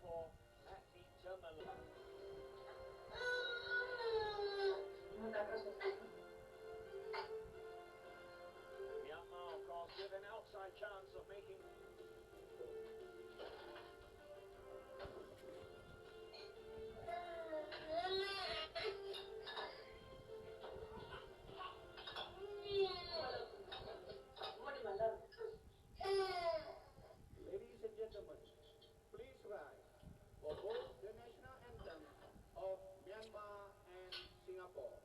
Singapore at the terminal. Myanmar, of course, with an outside chance of making. Ladies and gentlemen, please rise for both the national anthem of Myanmar and Singapore.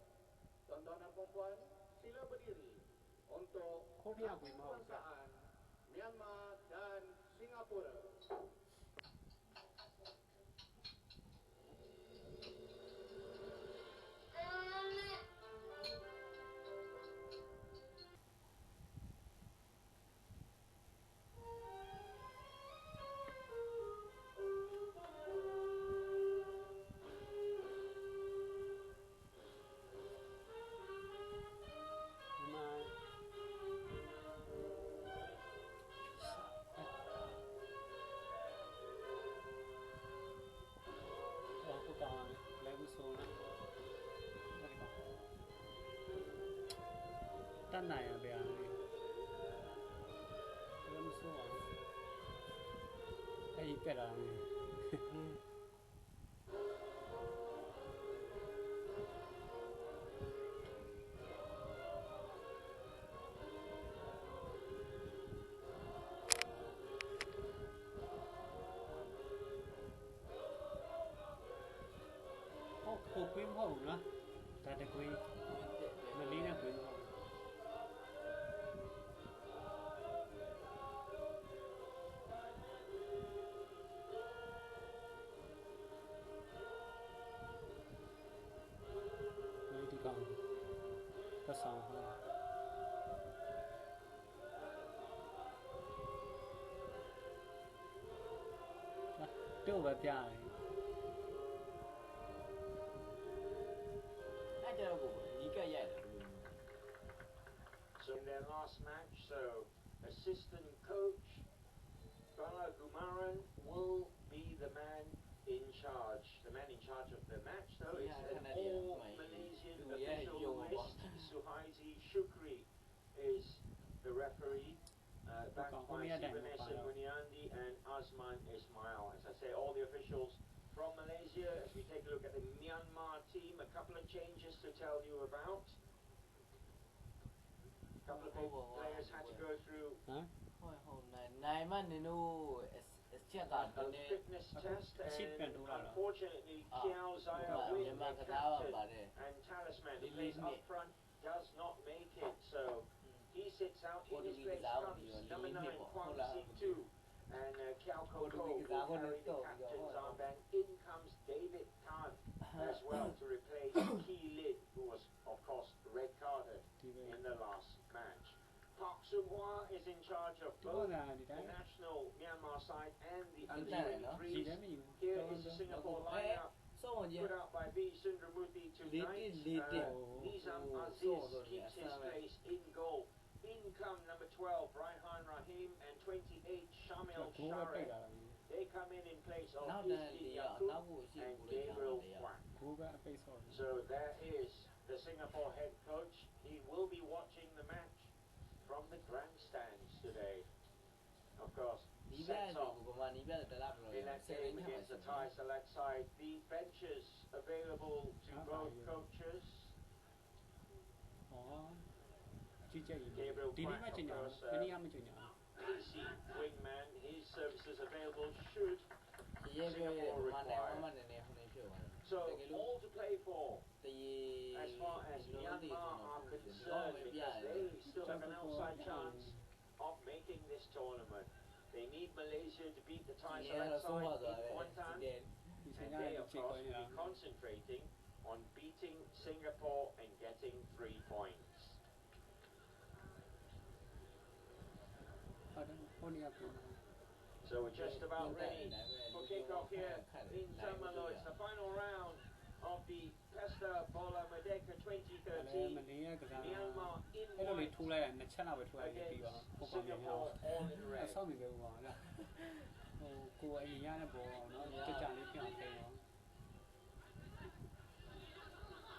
Tuan-tuan dan puan-puan, sila berdiri untuk kebangsaan Myanmar dan Singapura. Tan này à, bè này lâm số hay cái là cô quý hậu nữa ta đã quý mình đi ra quý hậu đi còn có sòng hơn tiêu về bia này So in their last match, so assistant coach Bala Gumaran will be the man in charge. The man in charge of the match, though, is an all-Malaysian official list. Suhaisi Shukri is the referee. Backed by Vanessa Muniandi and Azman Ismail. As I say, all the officials from Malaysia. As we take a look at the Myanmar team, a couple of changes to tell you about. A couple of big players had to go through a fitness test, and unfortunately Kyaw with the captain and talisman who plays up front does not make it, so he sits out. In his place comes number 9 Kwang Sik-tu, and Kyaw Ko Htut will carry the captain's armband. In comes David Tan as well to replace Key Lin, who was of course red carded in the last match. Park Sung-hwa is in charge of both the national Myanmar side and the under-23s. Here is the Singapore lineup put out by B. Sundramoorthy tonight. Nizam Aziz keeps his place in goal. In come number 12 Raihan Rahim and 28 Shamil Sharif. They come in place of Izzy Yakub and Gabriel Kwan. So there is the Singapore head coach. He will be watching the match from the grandstands today. Of course, sets off in that game against the Thai select side. The benches available to both coaches. Gabriel Kwan, of course, PC wingman. His services available should Singapore require. So all to play for as far as Myanmar are concerned, because they still have an outside chance of making this tournament. They need Malaysia to beat the Thai select side in Kuantan, and they of course will be concentrating on beating Singapore and getting 3 points. So we're just about ready for kickoff here in Terminal. It's the final round of the Pesta Bola Merdeka 2013. Myanmar in white against Singapore all in red. ကိုယ်အရင်ရတဲ့ဘောအောင်နော်ကြကြလေးပြောင်းသိအောင်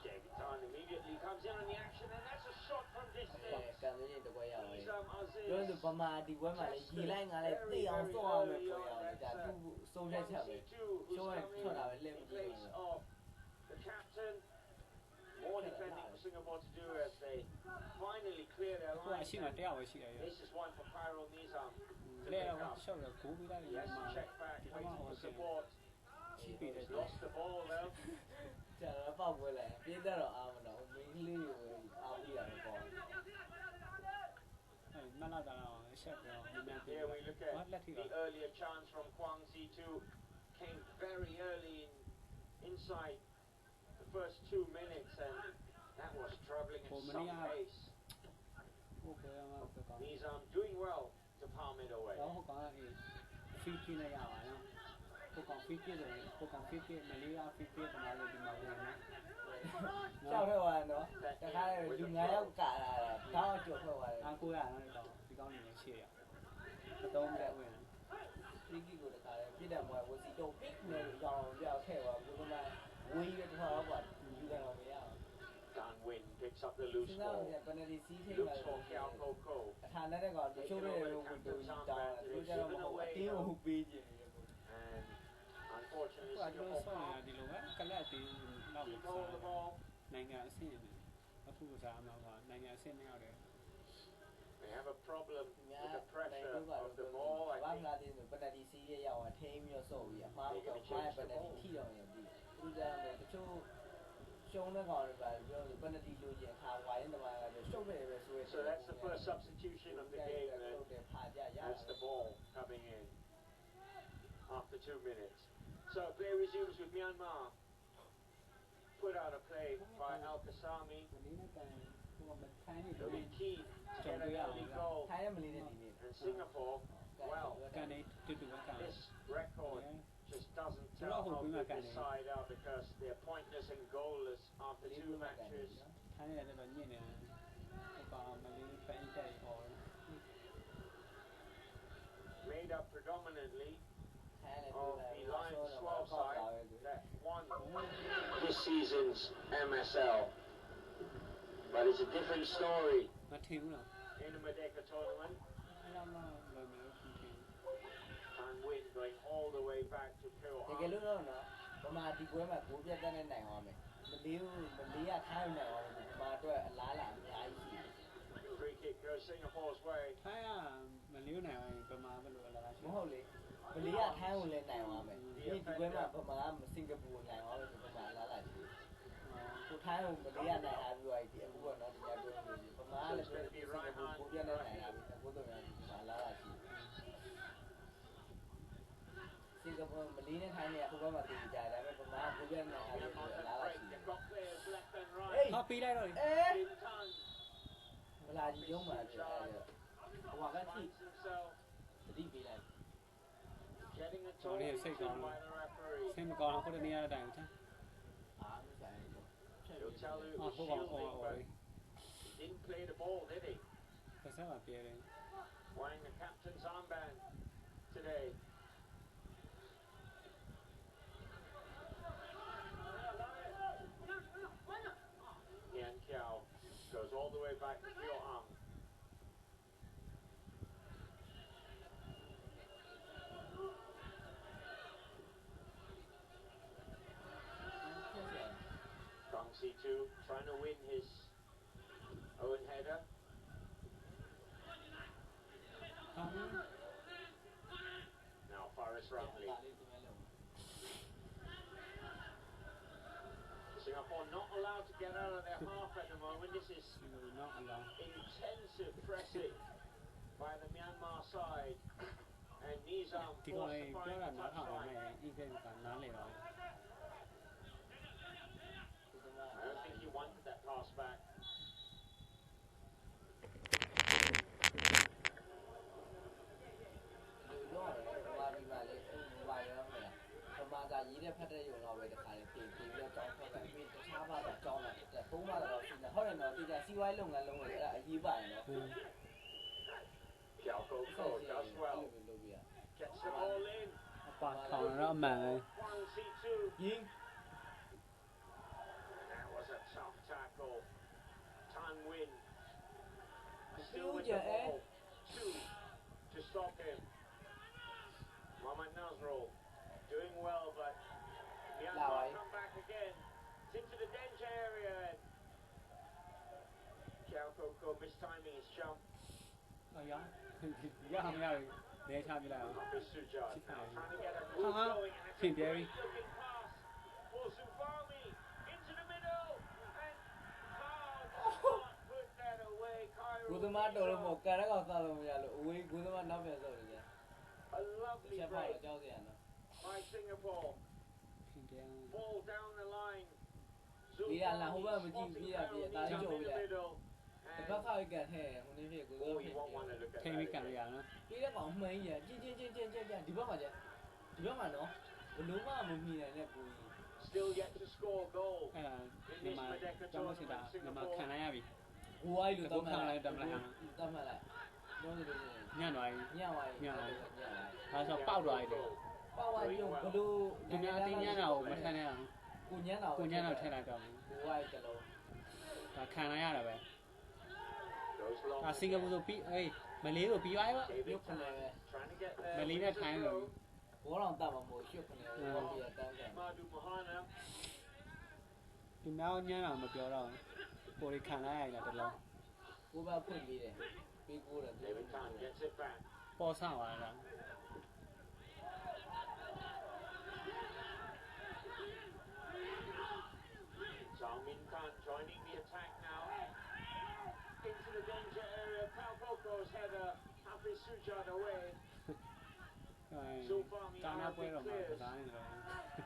David Tan immediately comes in on the action, and that's a shot from distance. ကန်လေးတကွဲရအောင်ပြောလို့ဗမာဒီဘွဲမှာလေရီလိုက်ငါလည်းသိအောင်စောအောင်ပဲပြောရအောင်ဒါသူ့ဆုံးဖြတ်ချက်ပဲရှုံးရထွက်တာပဲလက်မကြည့်ဘူး The captain, more defending for Singapore to do as they finally clear their ကိုယ် line. အရှိမတရားပဲရှိတယ်ရော This is one for Pyro Nizam. လဲတော့ရှောက်ရကိုပြီးလိုက် He ရ has မှာ to check back, ဒီမှာ waiting ဟော for စင် support. ချိပြီးတယ် He's lost the ball though. ကျတော့ပေါက်ပွဲလိုက်ပြေးတော့အာမတော့မင်းကလေးကိုအားပြီးတာပေါ့ မနာတာတော့ရှက်ပြောမြန်ပြေး Here we look at လက်ထိက the earlier chance from Kyaw came very early inside the first 2 minutes, and that was struggling at some pace. ကိုယ်ပြောမှာပဲကောင်း Nizam doing well to palm it away. တော့ကောင်းအေးဖီကင်းနေရပါနော်ကိုကောင်ဖီကင်းတယ်ကိုကောင်ဖီကင်းမလေးအားဖီကင်းတမားလို့ဒီမှာဝင်နေ ကြောက်ထွက်သွားတယ်နော်တခါလေလူ9ယောက်ကာလာတာတောင်းကြော်ထွက်သွားတယ် အားကိုရနော်ဒီကောင်နေရှေ့ရအတုံးပဲဝင် ဖီကီကိုတခါလေပြစ်တယ်မွယ်ဝစီတော့ပစ်နေရောင်ပြောက်ခဲ့သွားဘူးကမှဝေးရတော့ကွာယူတယ်တော့မရဘူး Dan Win picks up the loose စဉ်းစား ball. ရပနဒီစီးထိ Looks for Kyaw Htut. အထာနဲ့ကောင်ချိုးရဲလို့ဝင်တူတောင်းသူကျတော့မဟုတ်အတင်းကိုပေးခြင်း And unfortunately, ကိုအတော့ Singapore ဆောင်းရ can't ဒီလိုပဲကလပ်တီးတော့ keep hold of the ball. နိုင်ငံအဆင့်နဲ့အခုကစားမှာပါနိုင်ငံအဆင့်နဲ့ရတယ် They have a problem with the pressure of the ball. ဘာ I မှလာ think တဲ့ပနဒီစီးရရောက်ထိန်းပြီးတော့စော့ပြီးအမှားတော့မှားပနဒီထိတော့ရင်ပြီးသူကျတော့တချို့ရှုံးတဲ့ကောင်တွေပါပြောလို့ပနဒီလိုချင်ခါဝိုင်းတမားကရှုပ်နေပဲဆိုရယ် so. That's the first substitution of the game. Then. ဖာကြရ That's the ball coming in after 2 minutes. So play resumes with Myanmar. Put out a play by Al Kasami. ဒီနေ့ကန်ဟိုမထိုင်းနေ They'll တယ် be key to get an early goal. ထိုင်းရမလေးနဲ့ဒီနေ့ And Singapore, well, ကန်နေတူတူပဲကန် this record just doesn't tell how good this side are because they're pointless and goalless after 2 matches. ထိုင်းရတယ်တော့ညင်နေတယ်ပါမလေးပန်တဲ့ဟော Made up predominantly ထိုင်းလည်း of ဒီ the လို Lions ဆော 12 တော့ကောက်တာ side ပဲ that won this season's MSL. But it's a different story မထင်ဘူးလား in the Merdeka tournament. အဲ့တော့မှလွယ်မယ်လို့ထင်တယ် And win going all the way back to တ Kyaw. ကယ်လို့တော့နော်ဗမာဒီပွဲမှာကိုပြတ်တဲ့နိုင်သွားမယ်မလေးကထိုင်းနိုင်သွားမယ်ဗမာအတွက်အလားလာအများကြီးရှိတယ် Free kick goes Singapore's way. ထိုင်းကမလေးနိုင်ရင်ပမာဘယ်လိုအလားရှိ မဟုတ်လေမလေးကထိုင်းကိုလည်းနိုင်သွားမယ်ဒီပွဲမှာဗမာကစင်ကာပူနိုင်သွားမယ်ဆိုဗမာအလားလာရှိတယ်ကိုထိုင်းကိုမလေးကနိုင်လာပြီးတော့ဒီအခုကတော့ဒီညပြောနေဗမာကလည်းစင်ကာပူကိုပြတ်တဲ့နိုင်လာပြီးကိုတော့ဒီမှာအလားလာရှိစင်ကာပူမလေးနဲ့ထိုင်းနဲ့ဟိုဘက်မှာတည်ကြတယ်ဒါပေမဲ့ဗမာကိုပြတ်နိုင်လာပြီးအလားလာရှိတယ် They've got players left and right. ဟာပေးလိုက်တော့ အေး In time, မလာကြီးရုံးမှာပြတယ်ဟိုကတိ finds himself တတိပေးလိုက် getting a total by the စိ referee. တ်မကောင်းဘူးတနေ့ရတဲ့အတိုင်းချမ်း အားမဆိုင်ဘူး He'll tell you it ဟာ was ဟိုကောင် shielding, ဟို but he didn't play the ball, did he? ပတ်စံမှာပြေးတယ် Wearing the captain's armband today. Kyaw goes all the way back to Kyaw. C2 trying to win his own header. Now Faris Ramley. Singapore not allowed to get out of their half at the moment. This is intensive pressing by the Myanmar side. And Nizam forced to find a touchline. I don't think he wanted that pass back. Kyaw Htut does well. Gets the ball in. ထောင်တော့အမှန်ပဲ ยิง That was a tough tackle. Tan Win. Still with Still, the yeah, ball. Two to stop him. Mohamed Nazrul doing well, but Myanmar come back again. It's into the danger area. Kyaw mistiming his jump. အော်ရရအောင်ရတယ်လဲချပြလိုက်အောင် Hafiz Sujat now trying to get a move Uh-huh. going. And it's a King great Derry. looking pass for Zufami into the middle. And Kyaw does not put that away. ဂို Cairo သမားတော်လို့ Misa, မဟုတ်ကန်တော့စားလို့မရလို့အဝေးဂိုသမားနောက်ပြန်ဆုပ်နေတယ် a lovely ချက်ပေါက် break တော့ကြောက်စရာနော် by Singapore. ခင်ဗျာ Ball down the line. ဒီကလာဟိုဘက်မကြည့် Spotting ပြရပြ Cairo တား Misa ကြို in ပြ the တယ် middle. တ And ပတ်ခါကန်ဟဲ့ဟိုနေ့ဖြစ်ဂိုသ oh, မား you ဖြစ် won't want to look at ထိ that မိကန်ရ again. နော် ပြီးတဲ့ကောင်မှန်ကြီးကျင်းဒီဘက်မှာကျဒီဘက်မှာနော်ဘလုံးမမမီနိုင်တဲ့ကိုကြီး Still yet to score a goal အဲ့ဒါ in ဒီ this မှာ Merdeka ကျောင်းမရှိတာ tournament. ဒီမှာ Singapore ခံလိုက်ရပြီ ဂိုဝိုင်းလို့တတ်မှတ်လိုက် တတ်မှတ်လိုက် တတ်မှတ်လိုက်ပြောနေလို့ ညံ့သွားပြီ ညဝိုင်း ဒါဆိုပေါက်သွားပြီလေ ပေါ့ဝိုင်းရုံဘလို့ ဒီများတင်းညံ့တာကိုမထမ်းနဲ့အောင် ကိုညံ့တာ ကိုညံ့တော့ထည့်လိုက်တော့ ဂိုဝိုင်းတလုံး ဒါခံလိုက်ရတာပဲ goes long ဒါစင်ကာပူဆိုပြီးအေးမလေးဆိုပြီးသွားပြီ David Tan trying to get there. မလေးနဲ့ထိုင်းလို့ ဘောတော်တတ်မှာမို့ရှုပ်ခနေဘောပြတန်းကန် Madu Mahana. ဒီများညံ့တာမပြောတော့ကိုယ်ခံလိုက်ရတာတလုံး ကိုဘဖွင့်ပြီးတယ်ပြီးကိုတယ် David Tan gets it back. ပေါ်ဆသွားတာ Zhao Min Tan joining the attack now. Into the danger area. Palpoko's header. Hafiz Sujat away. ကာနာပွဲတော့မှာစားနေတယ်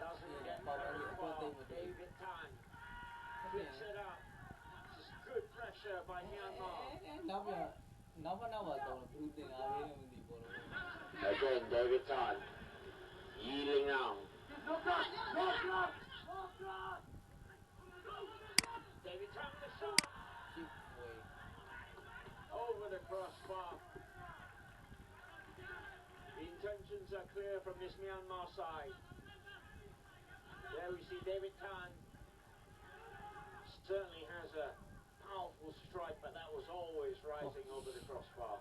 Doesn't get very far. David Tan picks it up. Just good pressure by Myanmar. နောက်ပြနောက်ဖက်နောက်ပါတော့ဘူးတင်အားလေးလည်းမသိဘူးလို့ Again, David Tan. Yiling out. David Tan with the shot. ရှစ်ဝေး Over the crossbar. The intentions are clear from this Myanmar side. There we see David Tan. Certainly has a powerful strike, but that was always rising over the crossbar.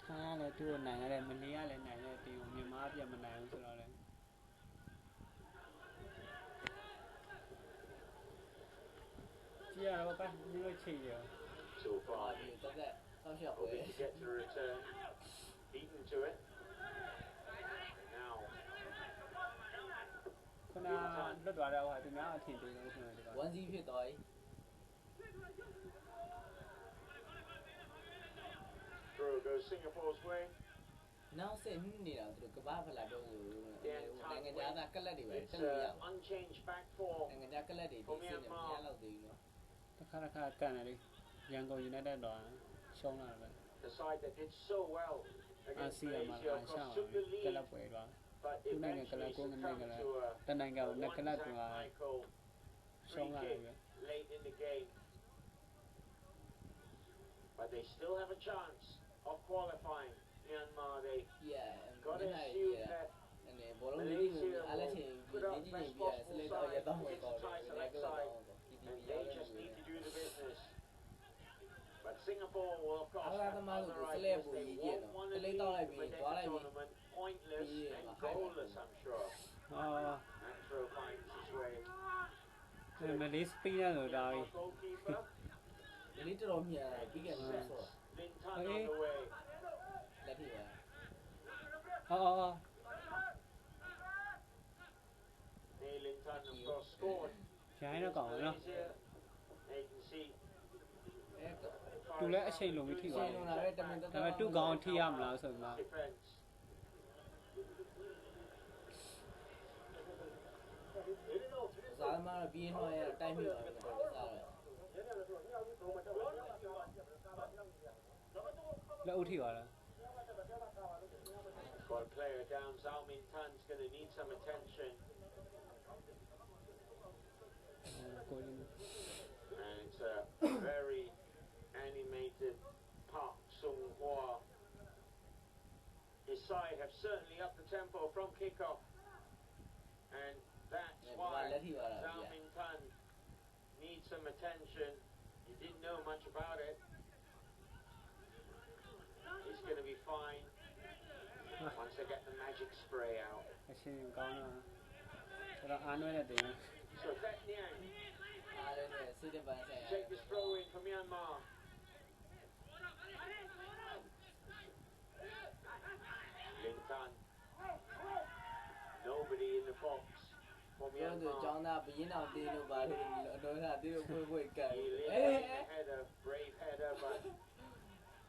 ထားရလဲသူ့ကိုနိုင်ရတယ်မလေးရလဲနိုင်တဲ့တင်းကိုမြန်မာပြတ်မနိုင်ဘူးဆိုတော့လေကြည့်ရတော့ပဲဒီလိုချိန်ရ So ပါ far, ပြီတက်တက်ဆောက်ရှောက်ဝေး hoping to get to return. Beaten to it. Now, ခုနလွတ်သွားတဲ့ဟိုသူများအထင်သေးလို့ဆိုတော့ဒီက 1-0ဖြစ်သွားပြီ throw goes Singapore's way. နောက်ဆက်နေတာသူတို့ကဘာဖလာတော့လို့နိုင်ငံသားကလပ်တွေပဲ It's တက်လို့ရ unchanged back four. နိုင်ငံသားကလပ်တွေဒီစင်းနေမရတော့သေးဘူးနော် တစ်ခါကန်တယ်လေရန်ကုန်ယူနိုက်တက်တော့ရှုံးလာတယ် The side that did so well အာ against ဆီယံမှာ Malaysia, အာရှ of course, took the က lead, လပ်ပွဲတော့ but သူနိုင်ငံကလပ် eventually ကိုနိုင်ငံ succumbed ကလပ် to a တနိုင်ငံကလပ်ကလပ် one-Zach က Michael ရှုံး free လာတယ် kick late in the game. But they still have a chance of qualifying. Myanmar, they yeah got to နေ assume that နေဘောလုံးလေးကြီးအားလည်းချင်းဒီလေးကြီးနေပြီးစလေတော့ရတော့ဟိုတော့ဒီလည်းကတော့ and they just need to do the business. But Singapore will, of course, have other ideas. They won't want to leave the Merdeka tournament pointless and goalless, I'm sure. အော် And throw finds its way. မလေးစပင်းရလို့ဒါပြီ Goalkeeper, ဒီလေးတော်မြန်ပြီးခဲ့မှာဆို Lin Tan on the way. လက်ထိပါ အော် Lin Tan, of course, scored. ရိုင်းတော့ကောင်းနော် Malaysia, they can see သူလည်းအချိန်လုံးပြီးထိပါ ချိန် ဘူး လုံးလာတဲ့တမင်တော့ ဒါပေမဲ့သူ့ကောင်းထိရမလားဆိုတော့ defense. ဇာမတော့ပြီးတော့ရတိုင်းပြီးတော့တော်တော်စားတယ် လက်ဦးထိပါလား Got a player down. Zhao Min Tan's going to need some attention. ကိုရင်း And it's a very animated Park Sung Hwa side have certainly upped the tempo from kickoff. And that's why Zhao Mingtan needs some attention. He didn't know much about it. He's going to be fine once they get the magic spray out. So Phet Niang take this throw in for Myanmar. Mingtan. Nobody in the box for Myanmar. He lit a header, brave header, but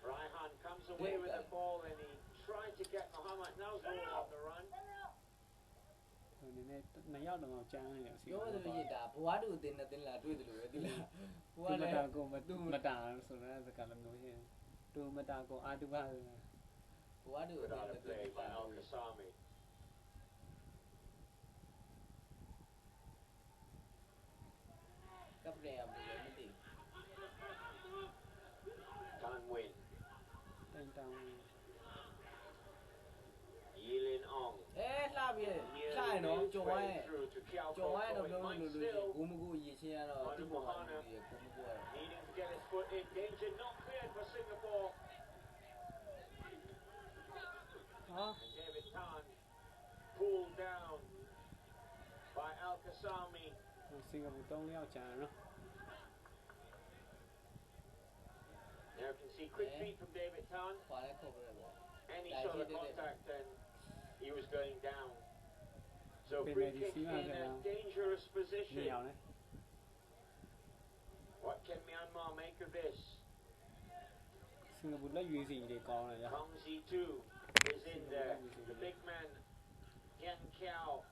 Raihan comes away with the ball and he tried to get Mohammad Nazrul on the run. Without a play by Al-Qasami. Tan Win. Yilin Ong. Through to Kyaw. Needing to get his foot in. Danger not cleared for Singapore. And David Tan pulled down by Al-Qasami. Now you can see quick feet from David Tan. Any sort of contact and he was going down. So free kick in a dangerous position. What can Myanmar make of this? Kamsi too is in there. The big man, Kyaw,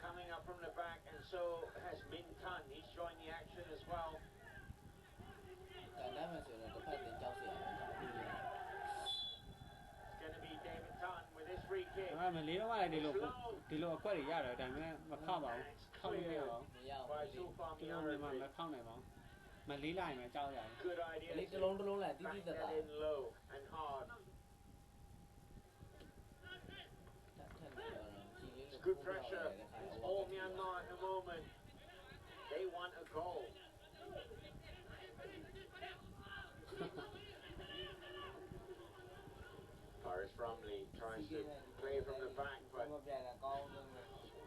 coming up from the back, and so has Min Tan. He's joined the action as well. It's going to be David Tan with his free kick. It's long. By Zulfan Good idea. Back that in low and hard. It's good pressure. It's all Myanmar at the moment. They want a goal. Paris Rumley tries to play from the back, but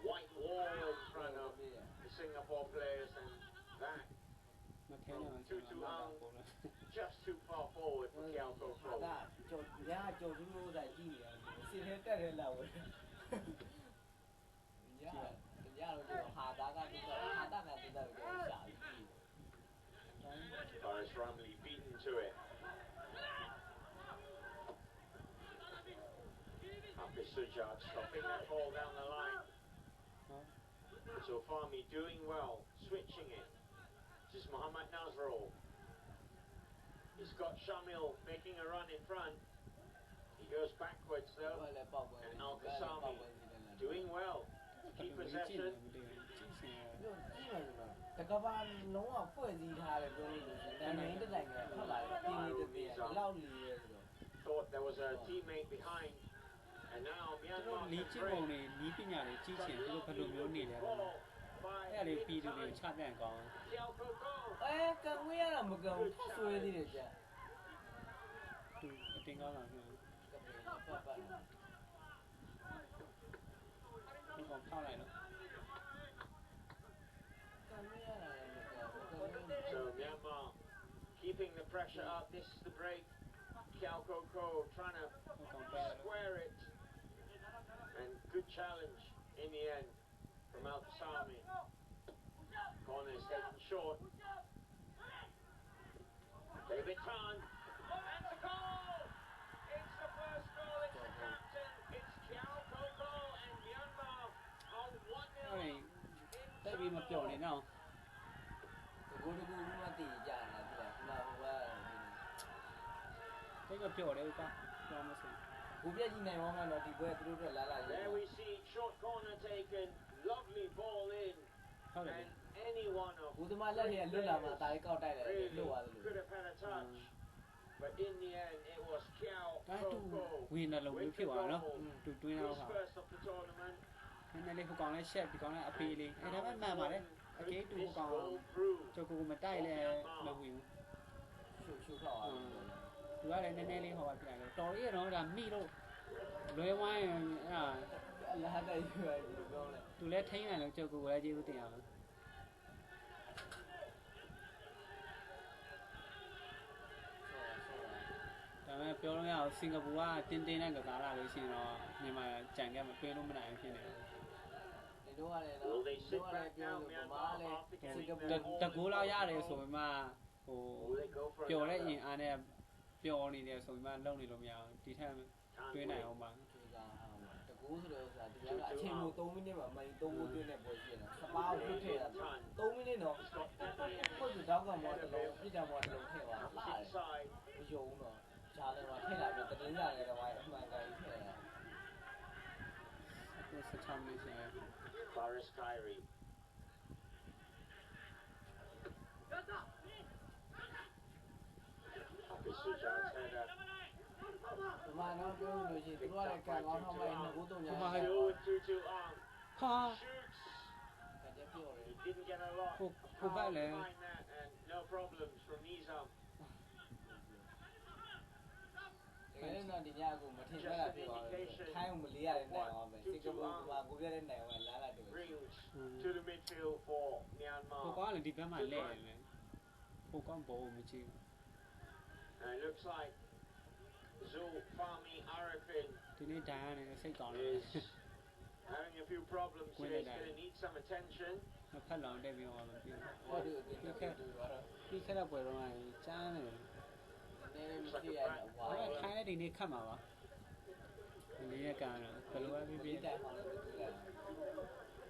white wall in front of the Singapore players, and that from Tutu Ang just too far forward for Kyaw. Paris Rumley beaten to it. Sujat stopping that ball down the line. So Fahmy doing well, switching it. This is Mohammad Nazrul. He's got Shamil making a run in front. He goes backwards though. And Al-Qasami doing well. Keep possession. Thought there was a teammate behind. And now Myanmar can break. So Myanmar keeping the pressure up. This is the break. Kyaw trying to square it. And good challenge in the end from Al-Qasami. Corner is taken short. David Tan. And the goal! It's the first goal. It's the captain. It's Kyaw and Myanmar are 1-0. There we see short corner taken, lovely ball in, and any one of the players really could have had a touch. But in the end, it was Kyaw ဒါတူဝင်တယ်လို့ဖြစ်သွားနော်တူတွင်းတော့ his ဟာ first of the tournament. နည်းနည်းလေးဟိုကောင်လေးရှက်ဒီကောင်လေးအဖေးလေးဒါပေမဲ့မှန်ပါတယ်အကေးတူဟိုကောင်ကျော်ကိုမတိုက်လဲမဝင်ဘူး ရှုထောက်အောင် သူကလည်းနည်းနည်းလေးဟောပြတယ်တော်ရီတော့ဒါမိလို့လွဲဝိုင်းအဲ့ဒါ လာတဲ့ရွယ်ဒီကောင်းလဲ သူလည်းထိန်းတယ်လို့ကျော်ကိုလည်းကျေးဇူးတင်အောင်ဒါပေမဲ့ပြောလို့ရအောင်စင်ကာပူကတင်းတင်းနဲ့ကစားလာလို့ရှိရင်တော့မြန်မာကြံခဲ့မတွင်းလို့မနိုင်ဖြစ်နေဘူး ဒီတော့ကလည်းတော့ဒီတော့ကလည်းပြောလို့ဗမာလည်းစင်ကာပူ တကူလောက်ရတယ်ဆိုပေမဲ့ဟိုပျော်တဲ့ရင်အားနဲ့ပျော်နေတယ်ဆိုပေမဲ့လုံနေလို့မရအောင်ဒီထက်တွင်းနိုင်အောင်ပါ တကူဆိုတော့ဆိုတာဒီကအချိန်မို့3မိနစ်မှာမင်း3ကိုတွင်းနေပွဲရှိနေတာစပါးကိုထည့်တာ3မိနစ်တော့ဟုတ်သူတောက်ကမောတလုံးပြစ်တာမောတလုံးထည့်ပါလာတယ်မယုံတော့ဂျာလည်းမှာထည့်လာပြီးတတင်းကြတယ်တော့အမှန်ကန်ကြီးထည့်တာ အခု16မိနစ်ရှိတယ် Faris Kyrie. ဒီမှာတော့ပြောလို့ရှိရင်သူကလည်းကန်ကောင်းထောက်မှ2 9 3ညာ ဟာ Two with 2-2 on. ဟာ Shoots. ကန်ကြပြောတယ် He didn't get a lot. ဟိုဘက်လည်း Behind that and no problems from Nizam. တကယ်တော့ဒီညကိုမထင်ခဲ့တာဖြစ်သွားတယ်ထိုင်းကိုမလေးရတဲ့နိုင်အောင်ပဲစင်ကာပူကကိုပြတဲ့နိုင်အောင်လာလာတယ် Brings to the midfield for ဟို Myanmar. ကောင်လည်းဒီဘက်မှာလဲနေတယ်ဟိုကောင်ဘောမကြည့် And it looks like Zulfami Arifin ဒီနေ့ဒိုင်ကနေစိတ်ကောင်းတယ် is having a few problems today. He's going to need some attention. မဖက်လောင်တက်ပြီးတော့မပြေ ဟောဒီဒီခက်တူတော့ ပြီးခက်တဲ့ပွဲတော့ကျန်းတယ် နည်းနည်းမရှိရတော့ဝါ အဲ့ခိုင်းတဲ့ဒီနေ့ခတ်မှာပါဒီနေ့ကန်ဘယ်လိုပဲဖြစ်ဖြစ် တိုင်အောင်လည်းတူတယ်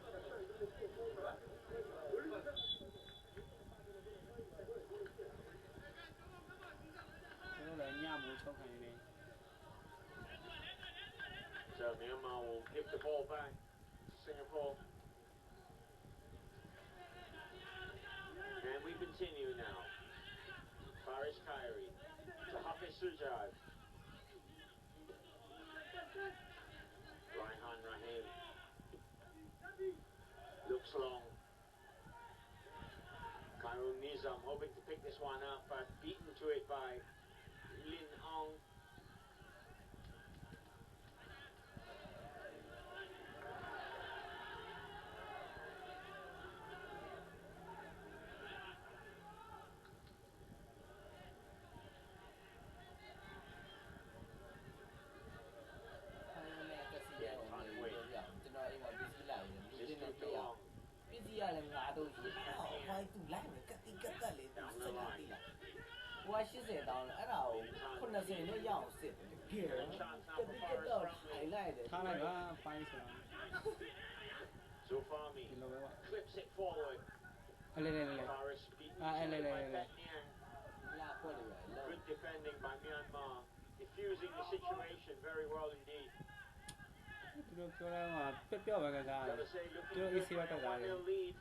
ကျွန်တော်လည်းညမိုးချုပ်ခိုင်းနေ So Myanmar will give the ball back to Singapore. And we continue now. Faris Kyrie to Hafiz Sujad. Raihan Rahim looks long. Khairul Nizam hoping to pick this one up, but beaten to it by Lin Ong. Why she said down at all? Couldn't say no young sit here. The big dog highlighted. ထားလိုက်ပါပိုင်းဆိုတာ Zulfami ဒီလိုပဲပါ clips it forward. အလဲလဲလဲ Faris beaten Ah, by le. Pet Niang. La put it. Good defending by Myanmar, diffusing the situation very well indeed. သူတို့ပြောရမှာပျော့ပဲကစားတယ် Gotta say, looking Yo, good easy for work a out, 1-0 lead.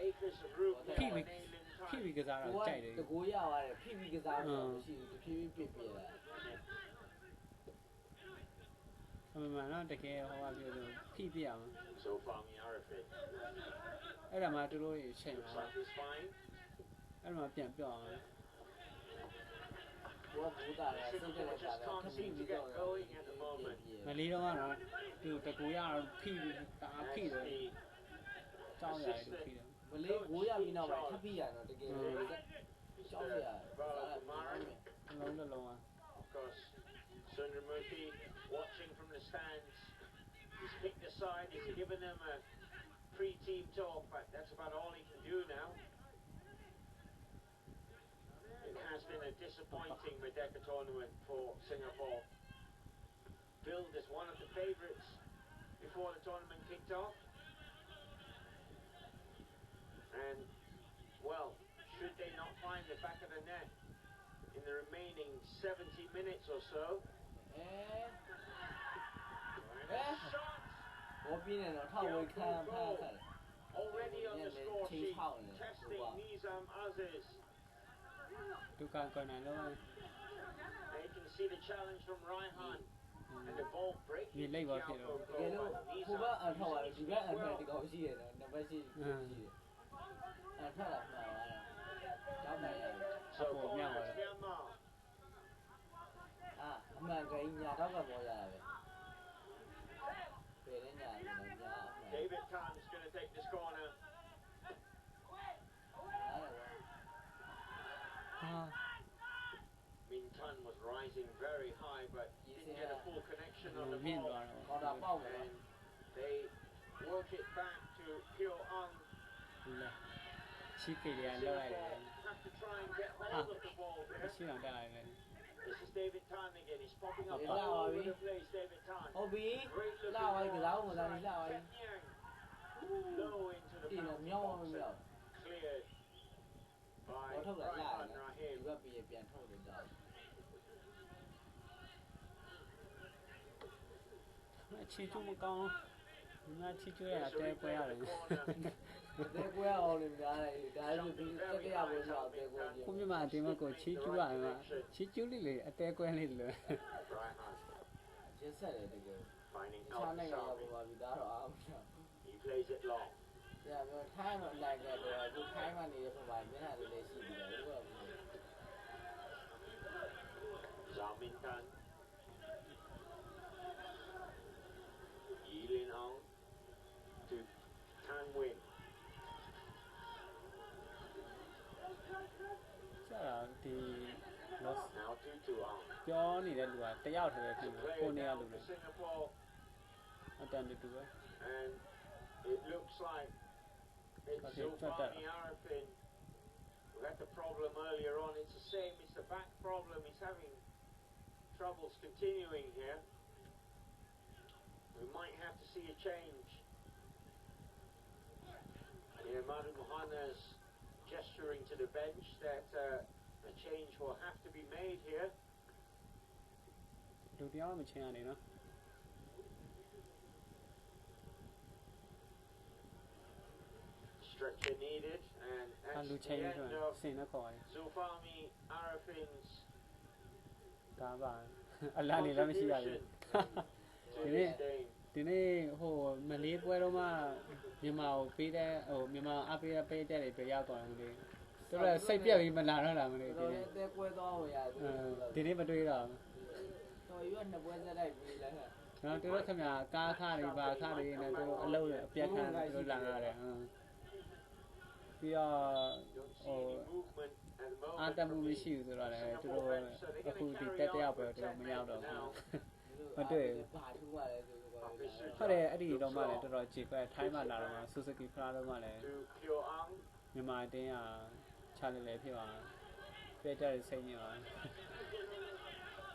Acres of root there Phi on bị- Nailing ဖိ time. ပြီးကစားတော့ကြိုက်တယ် တကူရပါတယ်ဖိပြီးကစားတော့မရှိဘူးဖြည်းဖြည်းပြပြလာ အမှန်မှန်တော့တကယ်ဟောပါပြောလို့ဖိပြအောင် Zulfami Arifin အဲ့ဒါမှသူတို့ချိန် looks ပါ like he's fine. အဲ့ဒါမှပြန်ပြောအောင် ဘောဘူတာလည်းစိတ်ကြက်တာလည်းဖိပြီးတော့ မလေးတော့ကတော့သူတကူရတော့ဖိပြီးတာဖိတယ် That's the ကြောင်းရတယ်သူဖိတယ် မလေးကိုရပြီးနောက်ပိုင်းထပ်ပြီးရတော့တကယ်ကြောက်ရ Bala Kumar. လုံးလုံးလုံး Of course, Sundramoorthy watching from the stands. He's picked a side, he's given them a pre-team talk, but that's about all he can do now. It has been a disappointing Merdeka tournament for Singapore. Billed as one of the favourites before the tournament kicked off. And, well, should they not find the back of the net in the remaining 70 minutes or so? Shot ဘောပြင်းနေတော့ထောက်ဝေခံဖားခါ already on the score sheet, testing Nizam Aziz. သူကကောင်းတယ်လို့ And you can see the challenge from Raihan. And the ball breaking. ဒီလိမ့်ပါဖြစ် Kyaw တော့ Ko တကယ်လို့ Htut. ဟိုဘက်အထောက်ရတယ်ဒီဘက်အထောက်ဒီကောင်ရှိရတယ်နံပါတ်ရှိရှိတယ်အထောက်လာမှာပါတော့နိုင်ရတယ် So corner to Myanmar. အမှန်ကကြီးညာတော့ကပေါ်ရတာပဲပြေတဲ့ညာညာအမှန် David Tan is going to take this corner. ဟာ Min Tan was rising very high, but didn't get a full connection on the မြင့် ball. သွားတော့ ခေါ်တာပေါက်တယ် And they work it back to Kyaw ဒီလားချီပေတွေကလောက်လိုက်တယ် Singapore have to try and get hold of the ball မ here. ရှိအောင်တက်လိုက်တယ် This is David Tan again. He's popping up Yeah, all over Bobby. the place. David Tan. ဟုတ်ပြီ Great looking လာဝိုင်းက ball. စားဖို့မသားဘူးလာဝိုင်း Nyang. Low into the ဒီတော့ bounce မြောင်း box မ and မြောင်း cleared by တော့ထုတ်လိုက်လာ Raihan တယ် Rahim. ဒီဘက်ပြီးပြန်ထုတ်တယ်တော့ ချီကျူးမကောင်းဒီမှာချီကျူးရအတဲပွဲရတယ် တဲကွဲအောင်လို့များတယ်ဒါလည်းဒီတက်ရဖို့ဆိုတော့တဲကွဲကြီး ခုမြန်မာအတင်းမကိုချီကျူးရမှာချီကျူးလေးလေအတဲကွဲလေးလို့ Raihan ကျင်းဆက်တယ်တကယ် finding ချားနိုင်ရ Al-Sabi. ပါပြီဒါတော့အားမရ He plays it long. ဒါပြောထိုင်းတော့လိုက်ကြတော့ဒီထိုင်းမှနေတဲ့ပုံမှာမျက်နှာလေးလေးရှိပြီးတယ်ဟုတ်ပါဘူး Zhao Min Tan. Yi Lin Hong to Tan Win. ကျတော့ဒီ loss Now 2-2 on. ပြောနေတဲ့လူကတယောက်တည်းပဲဖြစ်မှာကို Play နေရ now လူ for လေ Singapore. အတန်တူပဲ And it looks like it's Okay, shut that. Zulfani Arifin who had the problem earlier on. It's the same, it's the back problem. He's having troubles continuing here. We might have to see a change. Here, Madu Mohana's gesturing to the bench that a change will have to be made here. လူတယောက်မချင်းရနေနော် Stretcher needed, and အ that's လူ the ချင်း end ဆို of စင်နဲ့ခေါ်တယ် Zulfami Arifin's ဒါပါအလားနေလည်းမရှိရဘူး to Did this it? game. ဒီနေ့ဟိုမလေးပွဲတော့မှမြန်မာကိုပေးတဲ့ဟိုမြန်မာအပေးတဲ့ပေးတဲ့တွေပြရောက်သွားတယ်မလေးသူတို့စိတ်ပြက်ပြီးမလာတော့တာမလေးဒီ တော့ နေ့ တဲကွဲသွားဝင်ရတယ် ဒီနေ့မတွေးတော့ တော်ရွနှစ်ပွဲဆက်တိုက်ပြီးလဲ နော်သူတို့ခင်ဗျာကားခါတွေဘာခါတွေနဲ့သူတို့အလုပ်အပြက်ခံသူတို့လာရတယ်ပြီးတော့ Don't ဟို see any movement at the moment. အာတမှုမရှိဘူးဆိုတော့လည်းသူတို့အခုဒီတက်တယောက်ပဲသူတို့မရောက်တော့ဘူးမတွေ့ဘူး ဘာထူးပါလဲဆိုတော့ ဟုတ်တယ်အဲ့ဒီတော့မှလည်းတော်တော်ကြည်ခွဲထိုင်းမှလာတော့မှဆူဇူကီဖလာတော့မှလည်း To Kyaw မြန်မာအတင်းကချားလည်းဖြစ်သွားပြည့်တဲ့စိတ်ညစ်သွား